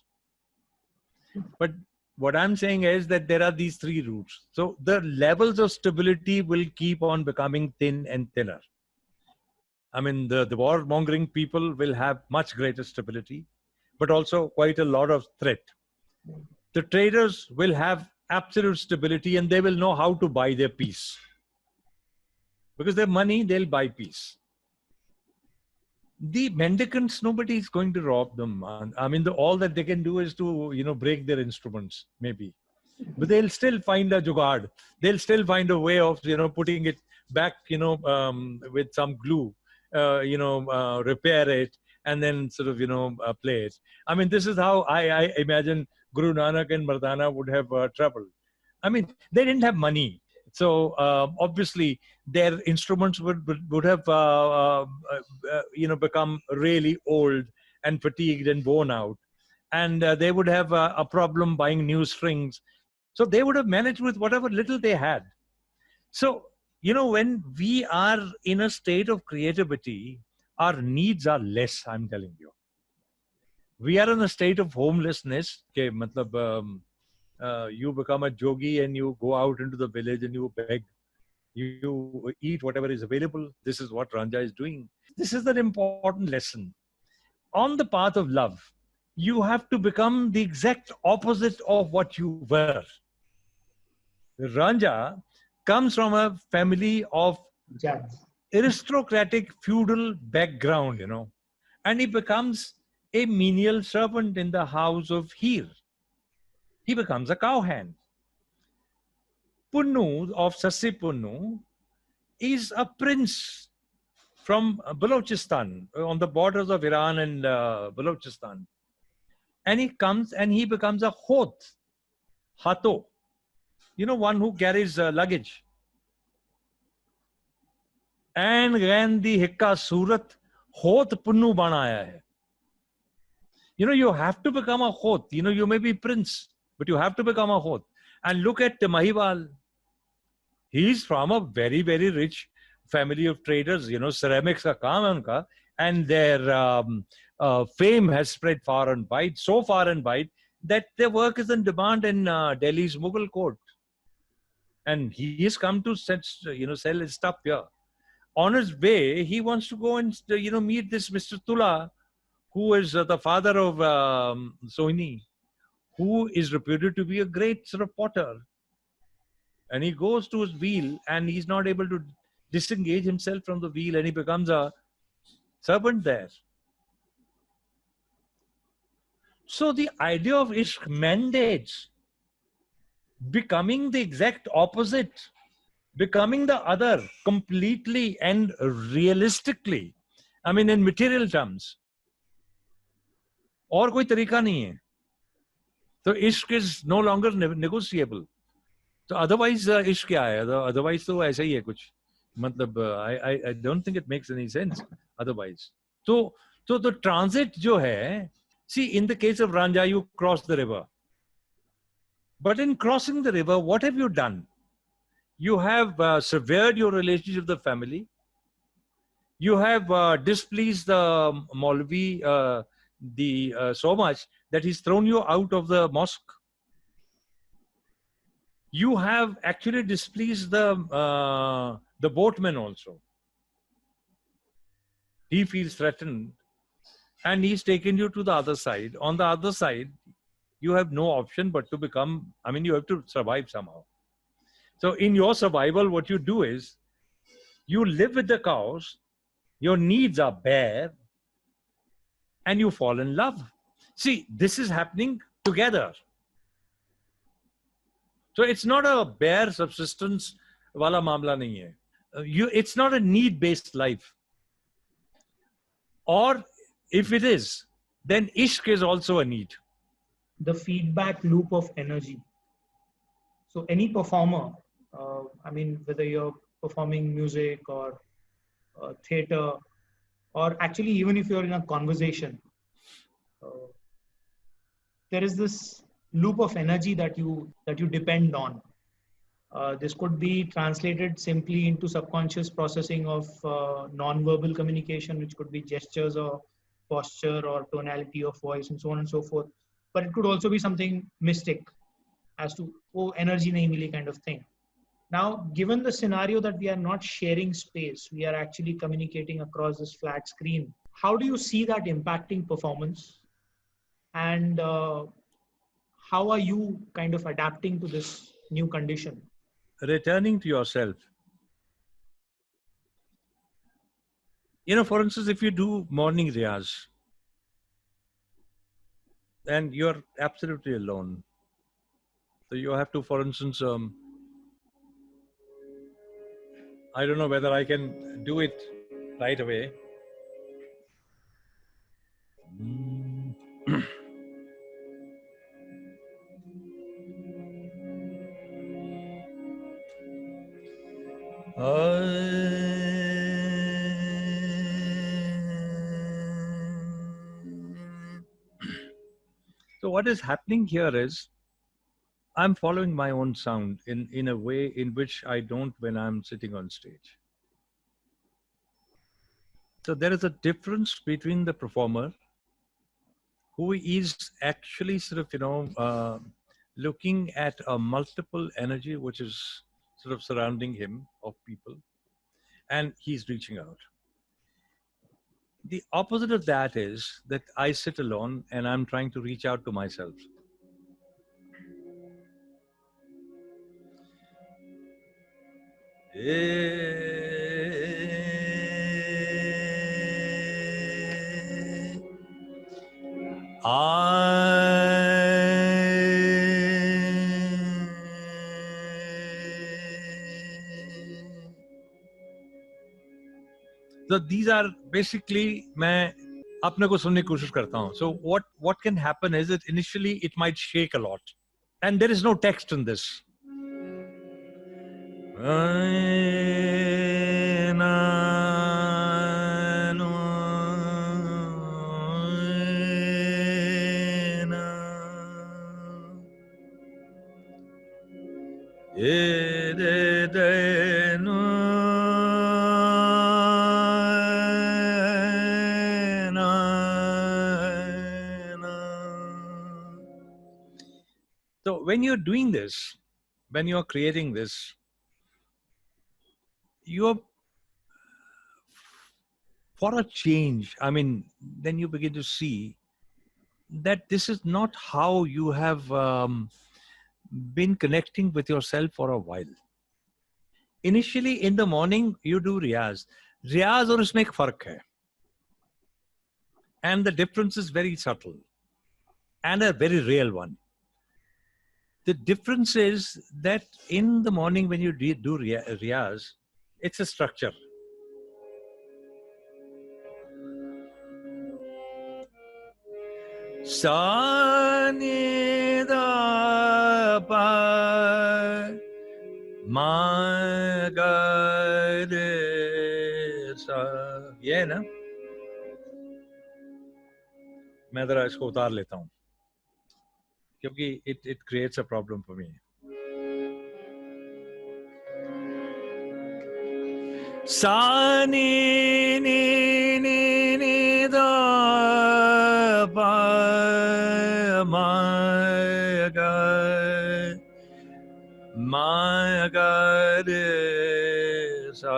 Speaker 3: But what I'm saying is that there are these 3 routes. So the levels of stability will keep on becoming thin and thinner. I mean, the war-mongering people will have much greater stability, but also quite a lot of threat. The traders will have absolute stability, and they will know how to buy their peace. Because their money, they'll buy peace. The mendicants, nobody is going to rob them. I mean, all that they can do is to, break their instruments, maybe. But they'll still find a jugaad. They'll still find a way of, putting it back, with some glue, repair it, and then sort of, play it. I mean, this is how I imagine Guru Nanak and Mardana would have traveled. I mean, they didn't have money. So obviously their instruments would have become really old and fatigued and worn out, and they would have a problem buying new strings. So they would have managed with whatever little they had. So when we are in a state of creativity, our needs are less. I'm telling you, we are in a state of homelessness. Okay, you become a jogi and you go out into the village and you beg. You eat whatever is available. This is what Ranja is doing. This is an important lesson. On the path of love, you have to become the exact opposite of what you were. Ranja comes from a family of aristocratic feudal background, you know, and he becomes a menial servant in the house of Hir. He becomes a cowhand. Punnu of Sassi Punnu is a prince from Balochistan, on the borders of Iran and Balochistan. And he comes and he becomes a Hoth, Hato, you know, one who carries luggage. And then the Hikka Surat, Hoth Punnu Banaya hai. You know, you have to become a Hoth. You know, you may be prince, but you have to become a Hoth. And look at Mahibal. He's from a very, very rich family of traders. You know, ceramics ka kaam hai unka, and their fame has spread far and wide, so far and wide, that their work is in demand in Delhi's Mughal court. And he has come to sell his stuff here. On his way, he wants to go and meet this Mr. Tula, who is the father of Sohini, who is reputed to be a great sort of potter. And he goes to his wheel and he's not able to disengage himself from the wheel, and he becomes a servant there. So the idea of Ishq mandates becoming the exact opposite, becoming the other completely and realistically. I mean, in material terms. और कोई तरीका नहीं है. So इश्क is no longer negotiable. So otherwise इश्क क्या है? Otherwise तो ऐसा ही है कुछ. मतलब I don't think it makes any sense otherwise. So the transit जो है, see, in the case of Ranja, you cross the river. But in crossing the river, what have you done? You have severed your relationship with the family. You have displeased the Maulvi so much that he's thrown you out of the mosque. You have actually displeased the boatman also. He feels threatened and he's taken you to the other side. On the other side, you have no option but to become, I mean, you have to survive somehow. So in your survival, what you do is you live with the cows, your needs are bare, and you fall in love. See, this is happening together. So it's not a bare subsistence wala mamla nahi hai. It's not a need-based life. Or if it is, then ishq is also a need.
Speaker 2: The feedback loop of energy. So any performer, I mean, whether you're performing music or theater, or actually even if you're in a conversation, there is this loop of energy that you depend on. This could be translated simply into subconscious processing of non-verbal communication, which could be gestures or posture or tonality of voice and so on and so forth. But it could also be something mystic as to, oh, energy nahi mili kind of thing. Now, given the scenario that we are not sharing space, we are actually communicating across this flat screen. How do you see that impacting performance? And how are you kind of adapting to this new condition?
Speaker 3: Returning to yourself. You know, for instance, if you do morning riyaz and you're absolutely alone, so you have to, for instance, I don't know whether I can do it right away. So what is happening here is I'm following my own sound in a way in which I don't when I'm sitting on stage. So there is a difference between the performer who is actually sort of, looking at a multiple energy which is sort of surrounding him of people, and he's reaching out. The opposite of that is that I sit alone and I'm trying to reach out to myself. So these are basically मैं अपने को सुनने की कोशिश करता हूँ. So what can happen is that initially it might shake a lot, and there is no text in this. So when you're doing this, when you're creating this, you're for a change. I mean, then you begin to see that this is not how you have been connecting with yourself for a while. Initially in the morning you do riyaz और उसमें एक फर्क है, and the difference is very subtle and a very real one. The difference is that in the morning when you do riyaz, it's a structure. Sa ni da pa ma ga re sa, ये है ना. मैं जरा इसको उतार लेता हूँ क्योंकि it creates a problem for me. Sa ni ni ni ni da pa ma ga re sa.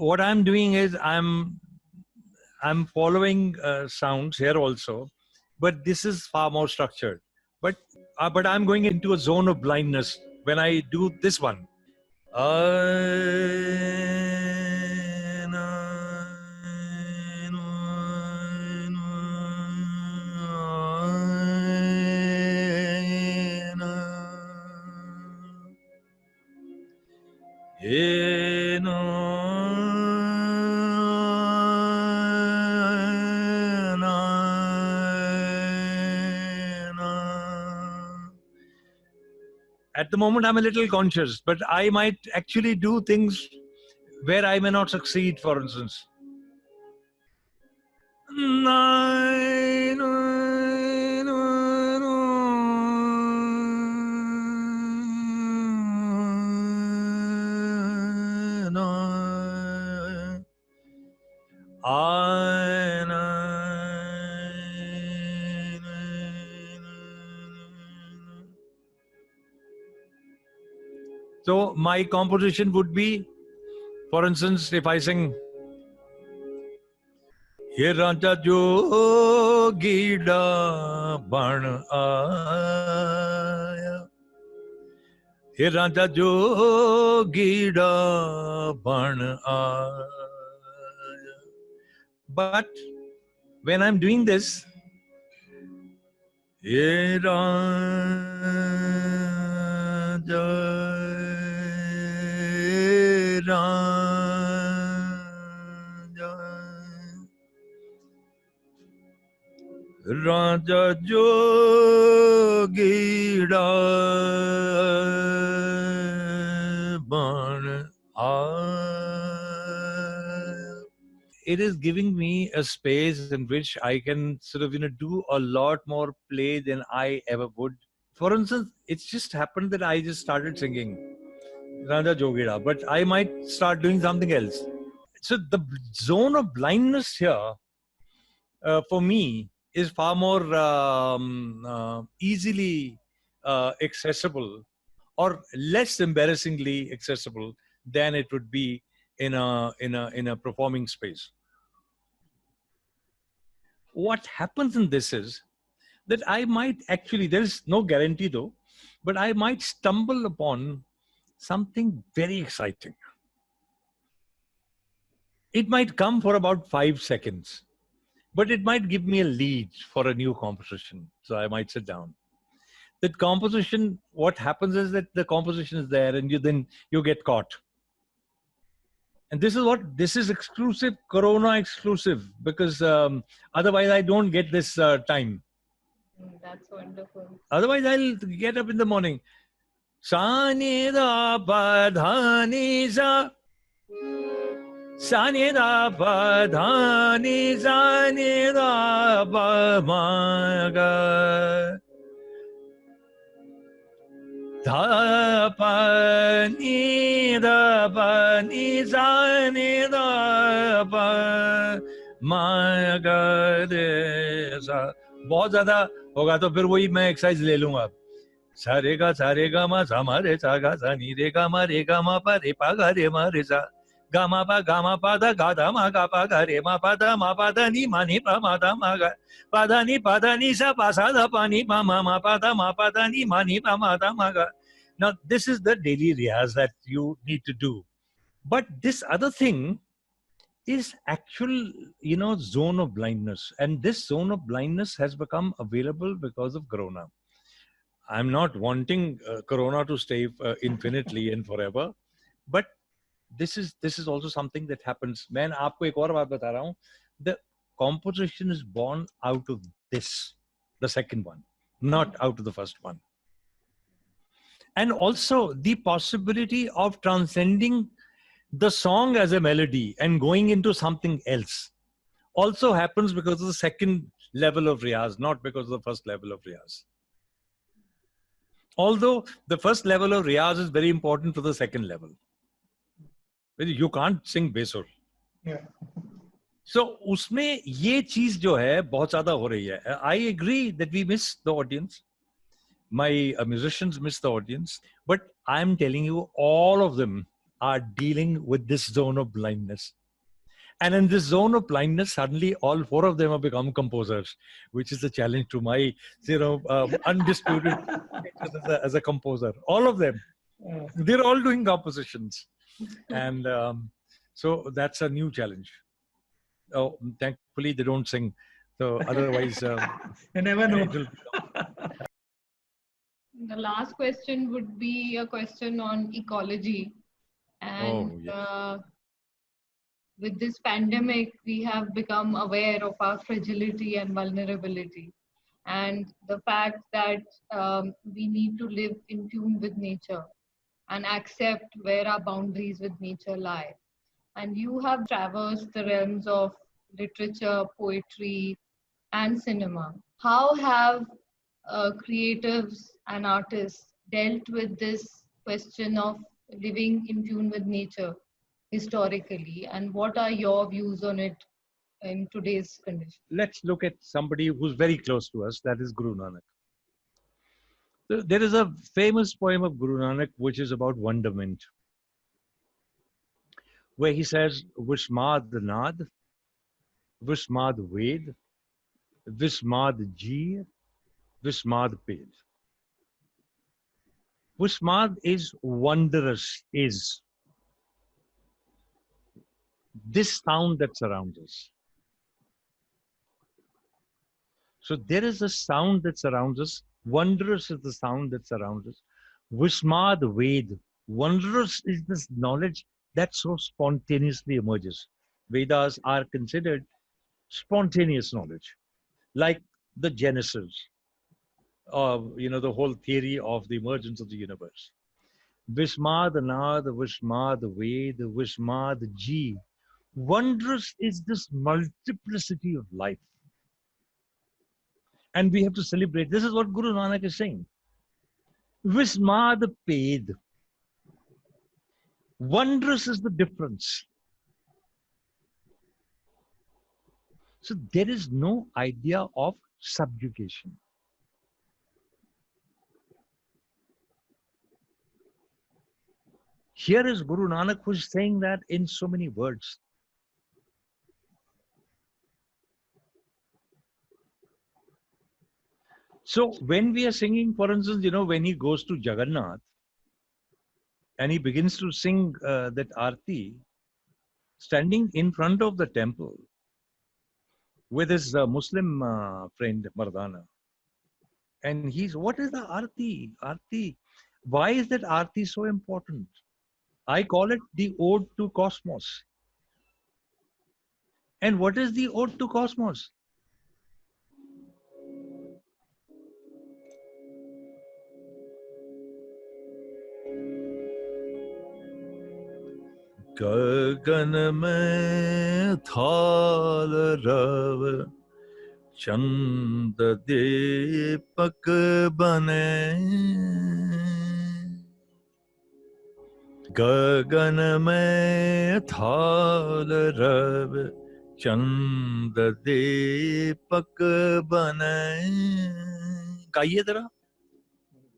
Speaker 3: What I'm doing is I'm following sounds here also, but this is far more structured. But I'm going into a zone of blindness when I do this one. At the moment, I'm a little conscious, but I might actually do things where I may not succeed, for instance. So my composition would be, for instance, if I sing Ye Raja Jogida Ban Aaya, Ye Raja Jogida Ban Aaya. But when I'm doing this, Ye Raja Raja Jogida Ban Aaya. It is giving me a space in which I can sort of do a lot more play than I ever would. For instance, it's just happened that I just started singing Raja Jogida, but I might start doing something else. So the zone of blindness here, for me, is far more easily accessible, or less embarrassingly accessible than it would be in a performing space. What happens in this is that I might actually, there is no guarantee though, but I might stumble upon something very exciting. it might come for about 5 seconds, but it might give me a lead for a new composition. So I might sit down. That composition, what happens is that the composition is there and you get caught. And this is exclusive, Corona exclusive, because otherwise I don't get this time.
Speaker 1: That's wonderful.
Speaker 3: Otherwise I'll get up in the morning. Sa ni da pa dha ni sa. Sa ni da pa dha ni sa ni da pa ma ga. Da pa ni da pa ni sa ni da pa ma ga de sa. बहुत ज्यादा होगा तो फिर वही मैं exercise ले लूंगा. सा रे गा मा सा मा रे सा गा सा नी रे गा मा पा रे पा गा रे सा गा मा पा दा मा गा पा गा रे मा पा दा नी मा दा मा गा पा दा नी सा पा सा दा पा नी मा पा दा नी मा दा मा गा. Now this is the daily riyaz that you need to do. But this other thing is actual, zone of blindness. And this zone of blindness has become available because of Corona. I'm not wanting Corona to stay infinitely and forever, but this is also something that happens. मैं आपको एक और बात बता रहा हूँ. The composition is born out of this, the second one, not out of the first one. And also the possibility of transcending the song as a melody and going into something else also happens because of the second level of riyaz, not because of the first level of riyaz. Although the first level of riyaz is very important for the second level. You can't sing besur.
Speaker 2: Yeah.
Speaker 3: So उसमें ये चीज जो है बहुत ज्यादा हो रही है. I agree that we miss the audience. My musicians miss the audience, but I'm telling you, all of them are dealing with this zone of blindness. And in this zone of blindness, suddenly all 4 of them have become composers, which is the challenge to my, undisputed as a composer. All of them, they're all doing compositions. And so that's a new challenge. Oh, thankfully they don't sing. So otherwise,
Speaker 2: you never know.
Speaker 1: The last question would be a question on ecology. And with this pandemic, we have become aware of our fragility and vulnerability, and the fact that we need to live in tune with nature and accept where our boundaries with nature lie. And you have traversed the realms of literature, poetry, and cinema. How have creatives and artists dealt with this question of living in tune with nature historically, and what are your views on it in today's condition?
Speaker 3: Let's look at somebody who's very close to us, that is Guru Nanak. There is a famous poem of Guru Nanak which is about wonderment, where he says, Vishmad Nad, Vishmad Ved, Vishmad Ji, Vishmad Ped. Vishmad is wondrous, is this sound that surrounds us. So there is a sound that surrounds us. Wondrous is the sound that surrounds us. Vishmad Ved. Wondrous is this knowledge that so spontaneously emerges. Vedas are considered spontaneous knowledge, like the Genesis, the whole theory of the emergence of the universe. Vishmad Nad, Vishmad Ved, Vishmad Ji. Wondrous is this multiplicity of life. And we have to celebrate. This is what Guru Nanak is saying. Vishmad Ped. Wondrous is the difference. So there is no idea of subjugation. Here is Guru Nanak who is saying that in so many words. So when we are singing, for instance, when he goes to Jagannath and he begins to sing that Aarti, standing in front of the temple with his Muslim friend Mardana. And what is the Aarti? Aarti. Why is that Aarti so important? I call it the ode to cosmos. And what is the ode to cosmos? गगन में थाल रव चंद दीपक बने गगन में थाल रव चंद दीपक बने गाइए जरा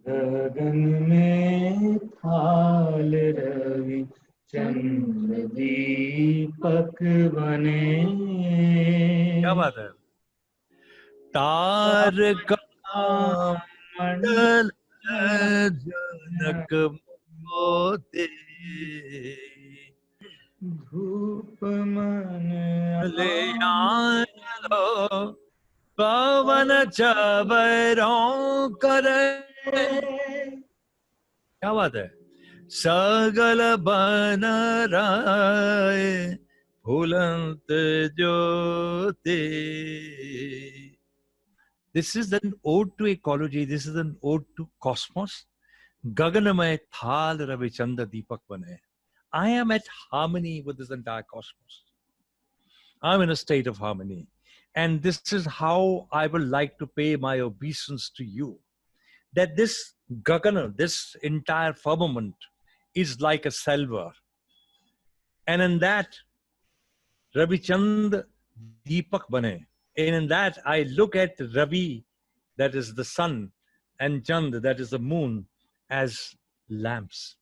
Speaker 2: गगन में थाल रवि चंद्र दीपक बने
Speaker 3: क्या बात है तारका मंडल जनक मोते
Speaker 2: धूप मन
Speaker 3: ले आलो पवन चबरों करे क्या बात है सगल बन राय फूलंत ज्योति. This is an ode to ecology. This is an ode to cosmos. Gaganamay thal ravichanda deepak bane. I am at harmony with this entire cosmos. I'm in a state of harmony. And this is how I would like to pay my obeisance to you. That this Gagana, this entire firmament, is like a salver. And in that, Ravichand Deepak Bane. And in that, I look at Ravi, that is the sun, and Chand, that is the moon, as lamps.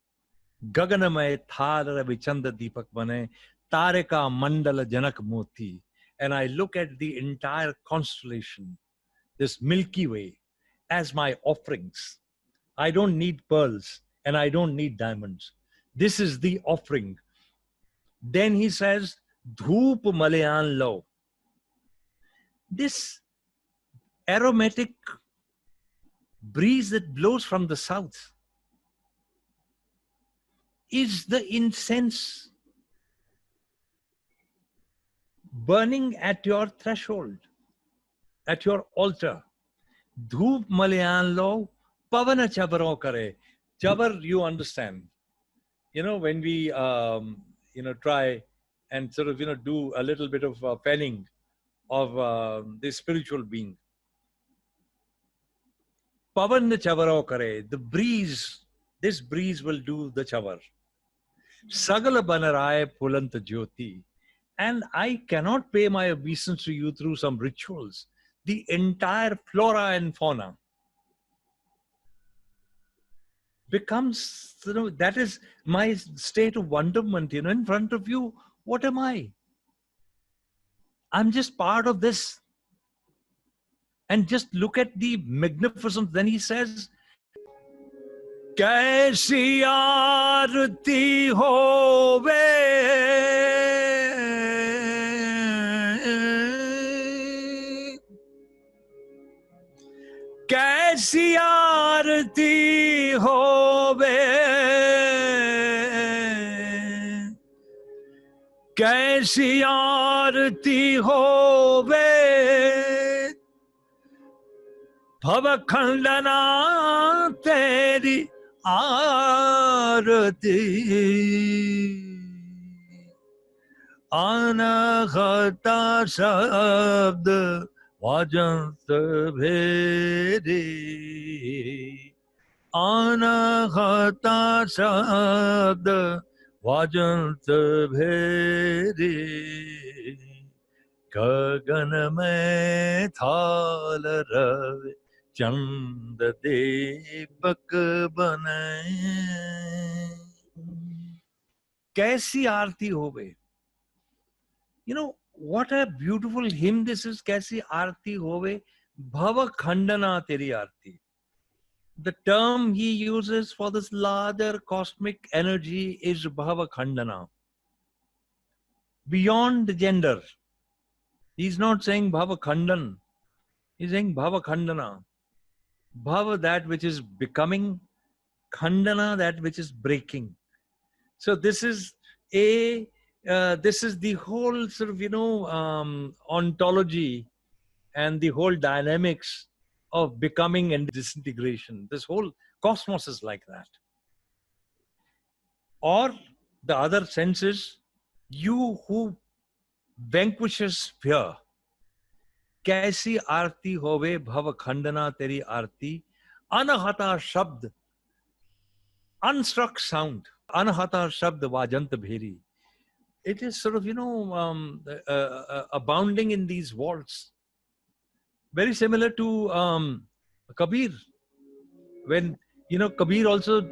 Speaker 3: Gaganamay Thar Ravichanda Deepak Bane, Tareka Mandala Janak Moti. And I look at the entire constellation, this Milky Way, as my offerings. I don't need pearls and I don't need diamonds. This is the offering. Then he says, Dhoop Malayan Lo. This aromatic breeze that blows from the south is the incense burning at your threshold, at your altar. Dhoop Malayan Lo, Pavana Chabaro Kare. Chabar, you understand. You know, when we, try and sort of, do a little bit of penning of the spiritual being. Pavan Chavaro Kare, the breeze, this breeze will do the chavar. Sagala Banarai Pulanta Jyoti. And I cannot pay my obeisance to you through some rituals. The entire flora and fauna becomes, that is my state of wonderment, in front of you. What am I? I'm just part of this. And just look at the magnificence. Then he says, Kaisi aarti hove, Kaisi aarti hove, Kaisi aarti hove, Bhava Khandana Teri Aarati Anahata Shabd Vajant Bheri Anahata Shabd Vajant Bheri Gagan mein thal ravi चंद दीपक बने कैसी आरती होवे. What a beautiful hymn this is. कैसी आरती होवे भव खंडना तेरी आरती. The term he uses for this larger cosmic energy is bhava khandana. beyond gender. He's not saying Bhava Khandan. He's saying Bhava Khandana. Bhava, that which is becoming. Khandana, that which is breaking. So this is this is the whole sort of, ontology and the whole dynamics of becoming and disintegration. This whole cosmos is like that. Or the other sense is, you who vanquishes fear. कैसी आरती होवे भव खंडना तेरी आरती, अनहता शब्द, unstruck sound, anahata shabd vajant bheri. It is sort of, abounding in these vaults. Very similar to Kabir. When, Kabir also...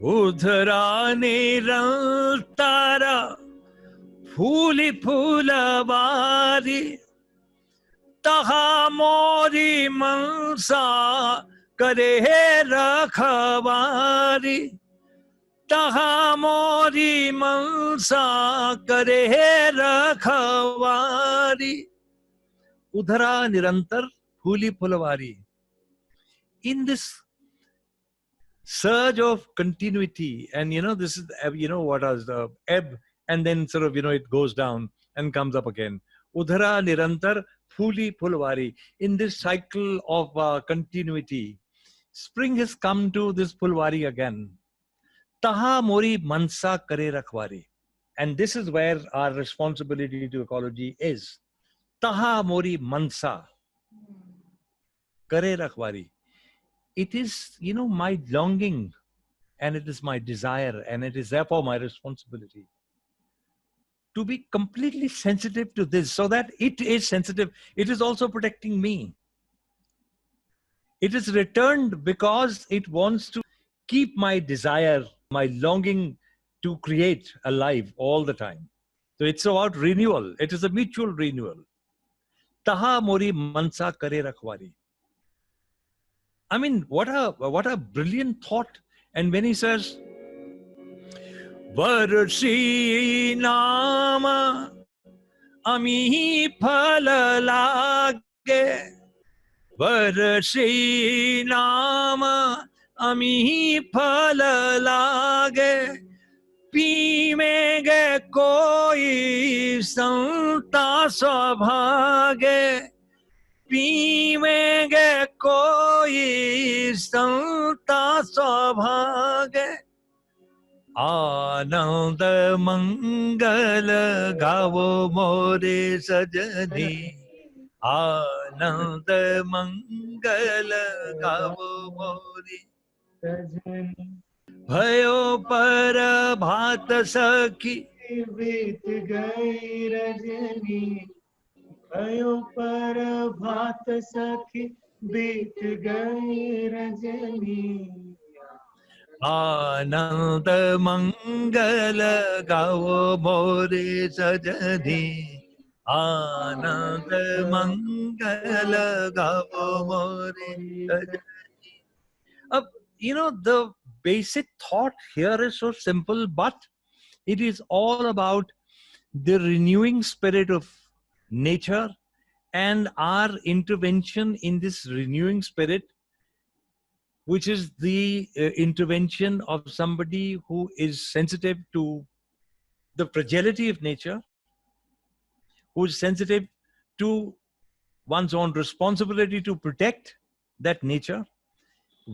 Speaker 3: Udhara nirantara फूली फूलवारी, तहा मोरी मनसा करे रखवारी, तहा मोरी मनसा करे रखवारी, उधरा निरंतर फूली फुलवारी. In this surge of continuity, and this is, what is the ebb, and then sort of, it goes down and comes up again. Udhara nirantar phuli phulwari. In this cycle of continuity, spring has come to this phulwari again. Taha mori mansa kare rakhwari. And this is where our responsibility to ecology is. Taha mori mansa kare rakhwari. It is, my longing, and it is my desire, and it is therefore my responsibility to be completely sensitive to this, so that it is sensitive. It is also protecting me. It is returned because it wants to keep my desire, my longing to create alive all the time. So it's about renewal. It is a mutual renewal. Taha mori mansa kare rakhwari. I mean, what a brilliant thought. And when he says, Varshi nama ami phala lage, Varshi nama ami phala lage, पीवेंगे कोई संता सौभागे, पीवेंगे कोई संता सौभागे, आनंद मंगल गावो मोरे सजनी, आनंद मंगल गावो मोरे सजनी, भयो पर भात सखी बीत गई रजनी, भयो पर भात सखी बीत गई रजनी, आनंद मंगल गाओ मोरे सजनी, आनंद मंगल गाओ मोरे सजनी. The basic thought here is so simple, but it is all about the renewing spirit of nature and our intervention in this renewing spirit, which is the intervention of somebody who is sensitive to the fragility of nature, who is sensitive to one's own responsibility to protect that nature.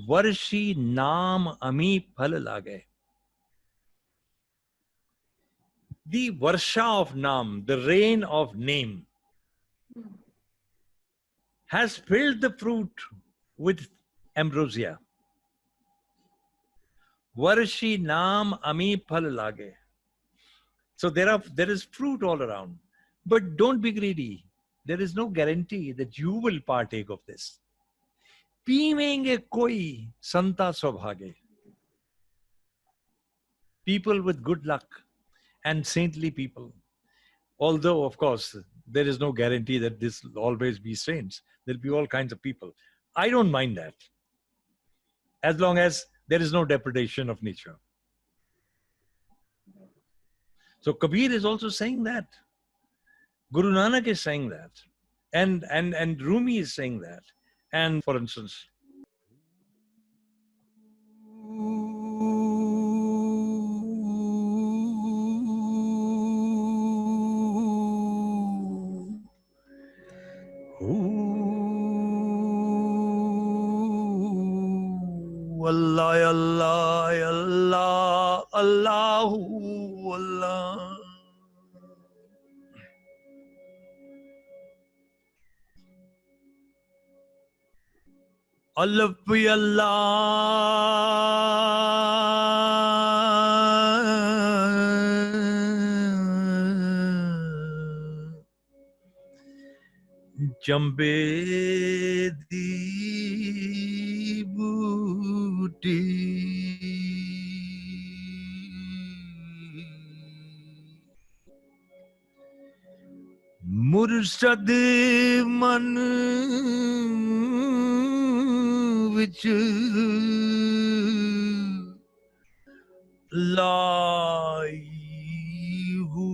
Speaker 3: Varshi naam ami phal lage. The Varsha of Naam, the rain of name, has filled the fruit with ambrosia. Varshi naam ami phal lage. So there is fruit all around. But don't be greedy. There is no guarantee that you will partake of this. Peevenge koi santa sobhage. People with good luck and saintly people. Although, of course, there is no guarantee that this will always be saints. There'll be all kinds of people. I don't mind that, as long as there is no depredation of nature. So Kabir is also saying that. Guru Nanak is saying that. And Rumi is saying that. And for instance, Allah, Allah, Allah, Allahu, Allah. Allah be Allah. Jambe di booty. Murshad man vich lai hu.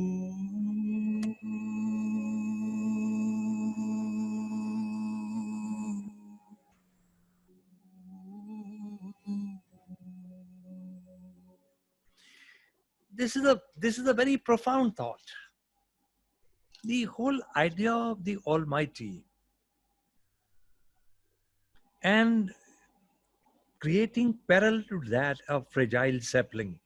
Speaker 3: This is a very profound thought. The whole idea of the Almighty and creating parallel to that a fragile sapling.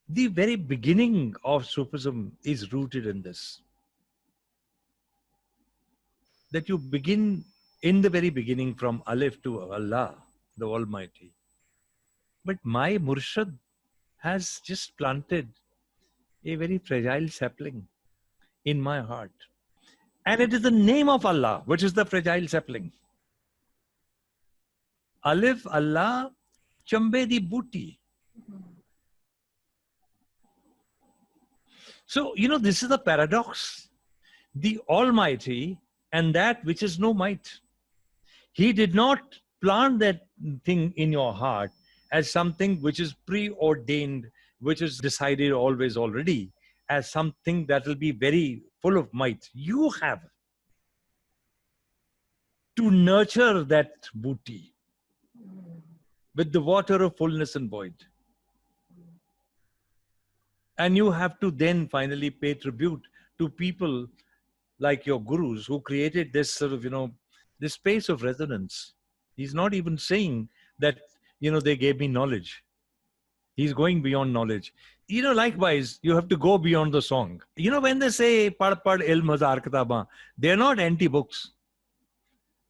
Speaker 3: The very beginning of Sufism is rooted in this. That you begin in the very beginning from Alif to Allah, the Almighty. But my Murshad has just planted a very fragile sapling in my heart. And it is the name of Allah, which is the fragile sapling. Alif, Allah, Chambe di Booty. So, this is the paradox. The Almighty and that which is no might. He did not plant that thing in your heart as something which is preordained, which is decided always already, as something that will be very full of might. You have to nurture that booty with the water of fullness and void. And you have to then finally pay tribute to people like your gurus who created this sort of, this space of resonance. He's not even saying that, they gave me knowledge. He's going beyond knowledge. Likewise, you have to go beyond the song. When they say, Pad Pad Ilm Hazar Kitaban, they're not anti-books.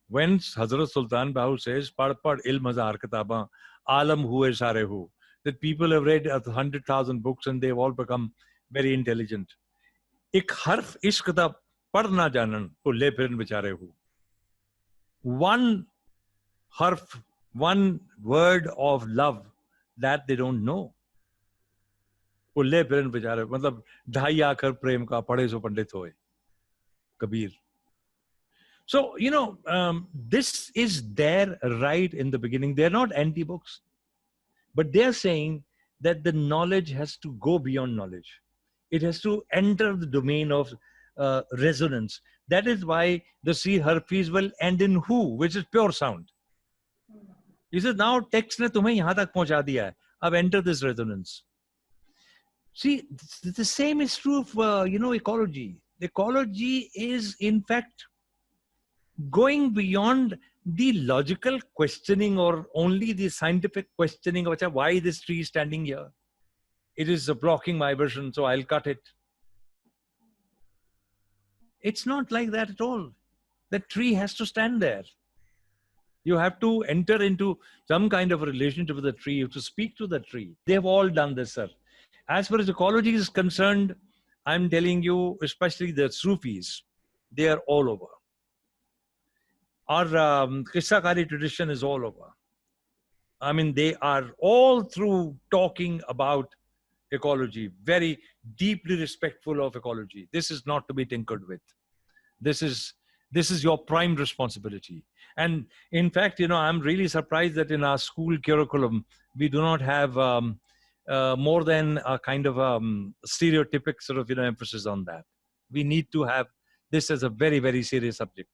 Speaker 3: When Hazrat Sultan Bahu says, Pad Pad Ilm Hazar Kitaban, Alam Hue Sare Hu, that people have read 100,000 books and they've all become very intelligent. Ek harf ishq da pad na janan, bhulle phiran bichare hu. One harf, one word of love that they don't know. Bhulle phiran bichare, matlab dhai aakhar prem ka padhe so pandit hoye. Kabir. So, this is there right in the beginning. They're not anti-books. But they're saying that the knowledge has to go beyond knowledge. It has to enter the domain of resonance. That is why the C harfis will end in hu, which is pure sound. He says, now text ne tumhe yahan tak pahuncha diya hai. Ab enter this resonance. See, the same is true of, ecology. The ecology is, in fact, going beyond the logical questioning or only the scientific questioning of why this tree is standing here. It is blocking my vision, so I'll cut it. It's not like that at all. The tree has to stand there. You have to enter into some kind of a relationship with the tree. You have to speak to the tree. They've all done this, sir. As far as ecology is concerned, I'm telling you, especially the Sufis, they are all over. Our Qissakari tradition is all over. I mean, they are all through talking about ecology, very deeply respectful of ecology. This is not to be tinkered with. This is your prime responsibility. And in fact, I'm really surprised that in our school curriculum, we do not have more than a kind of stereotypic sort of emphasis on that. We need to have this as a very, very serious subject.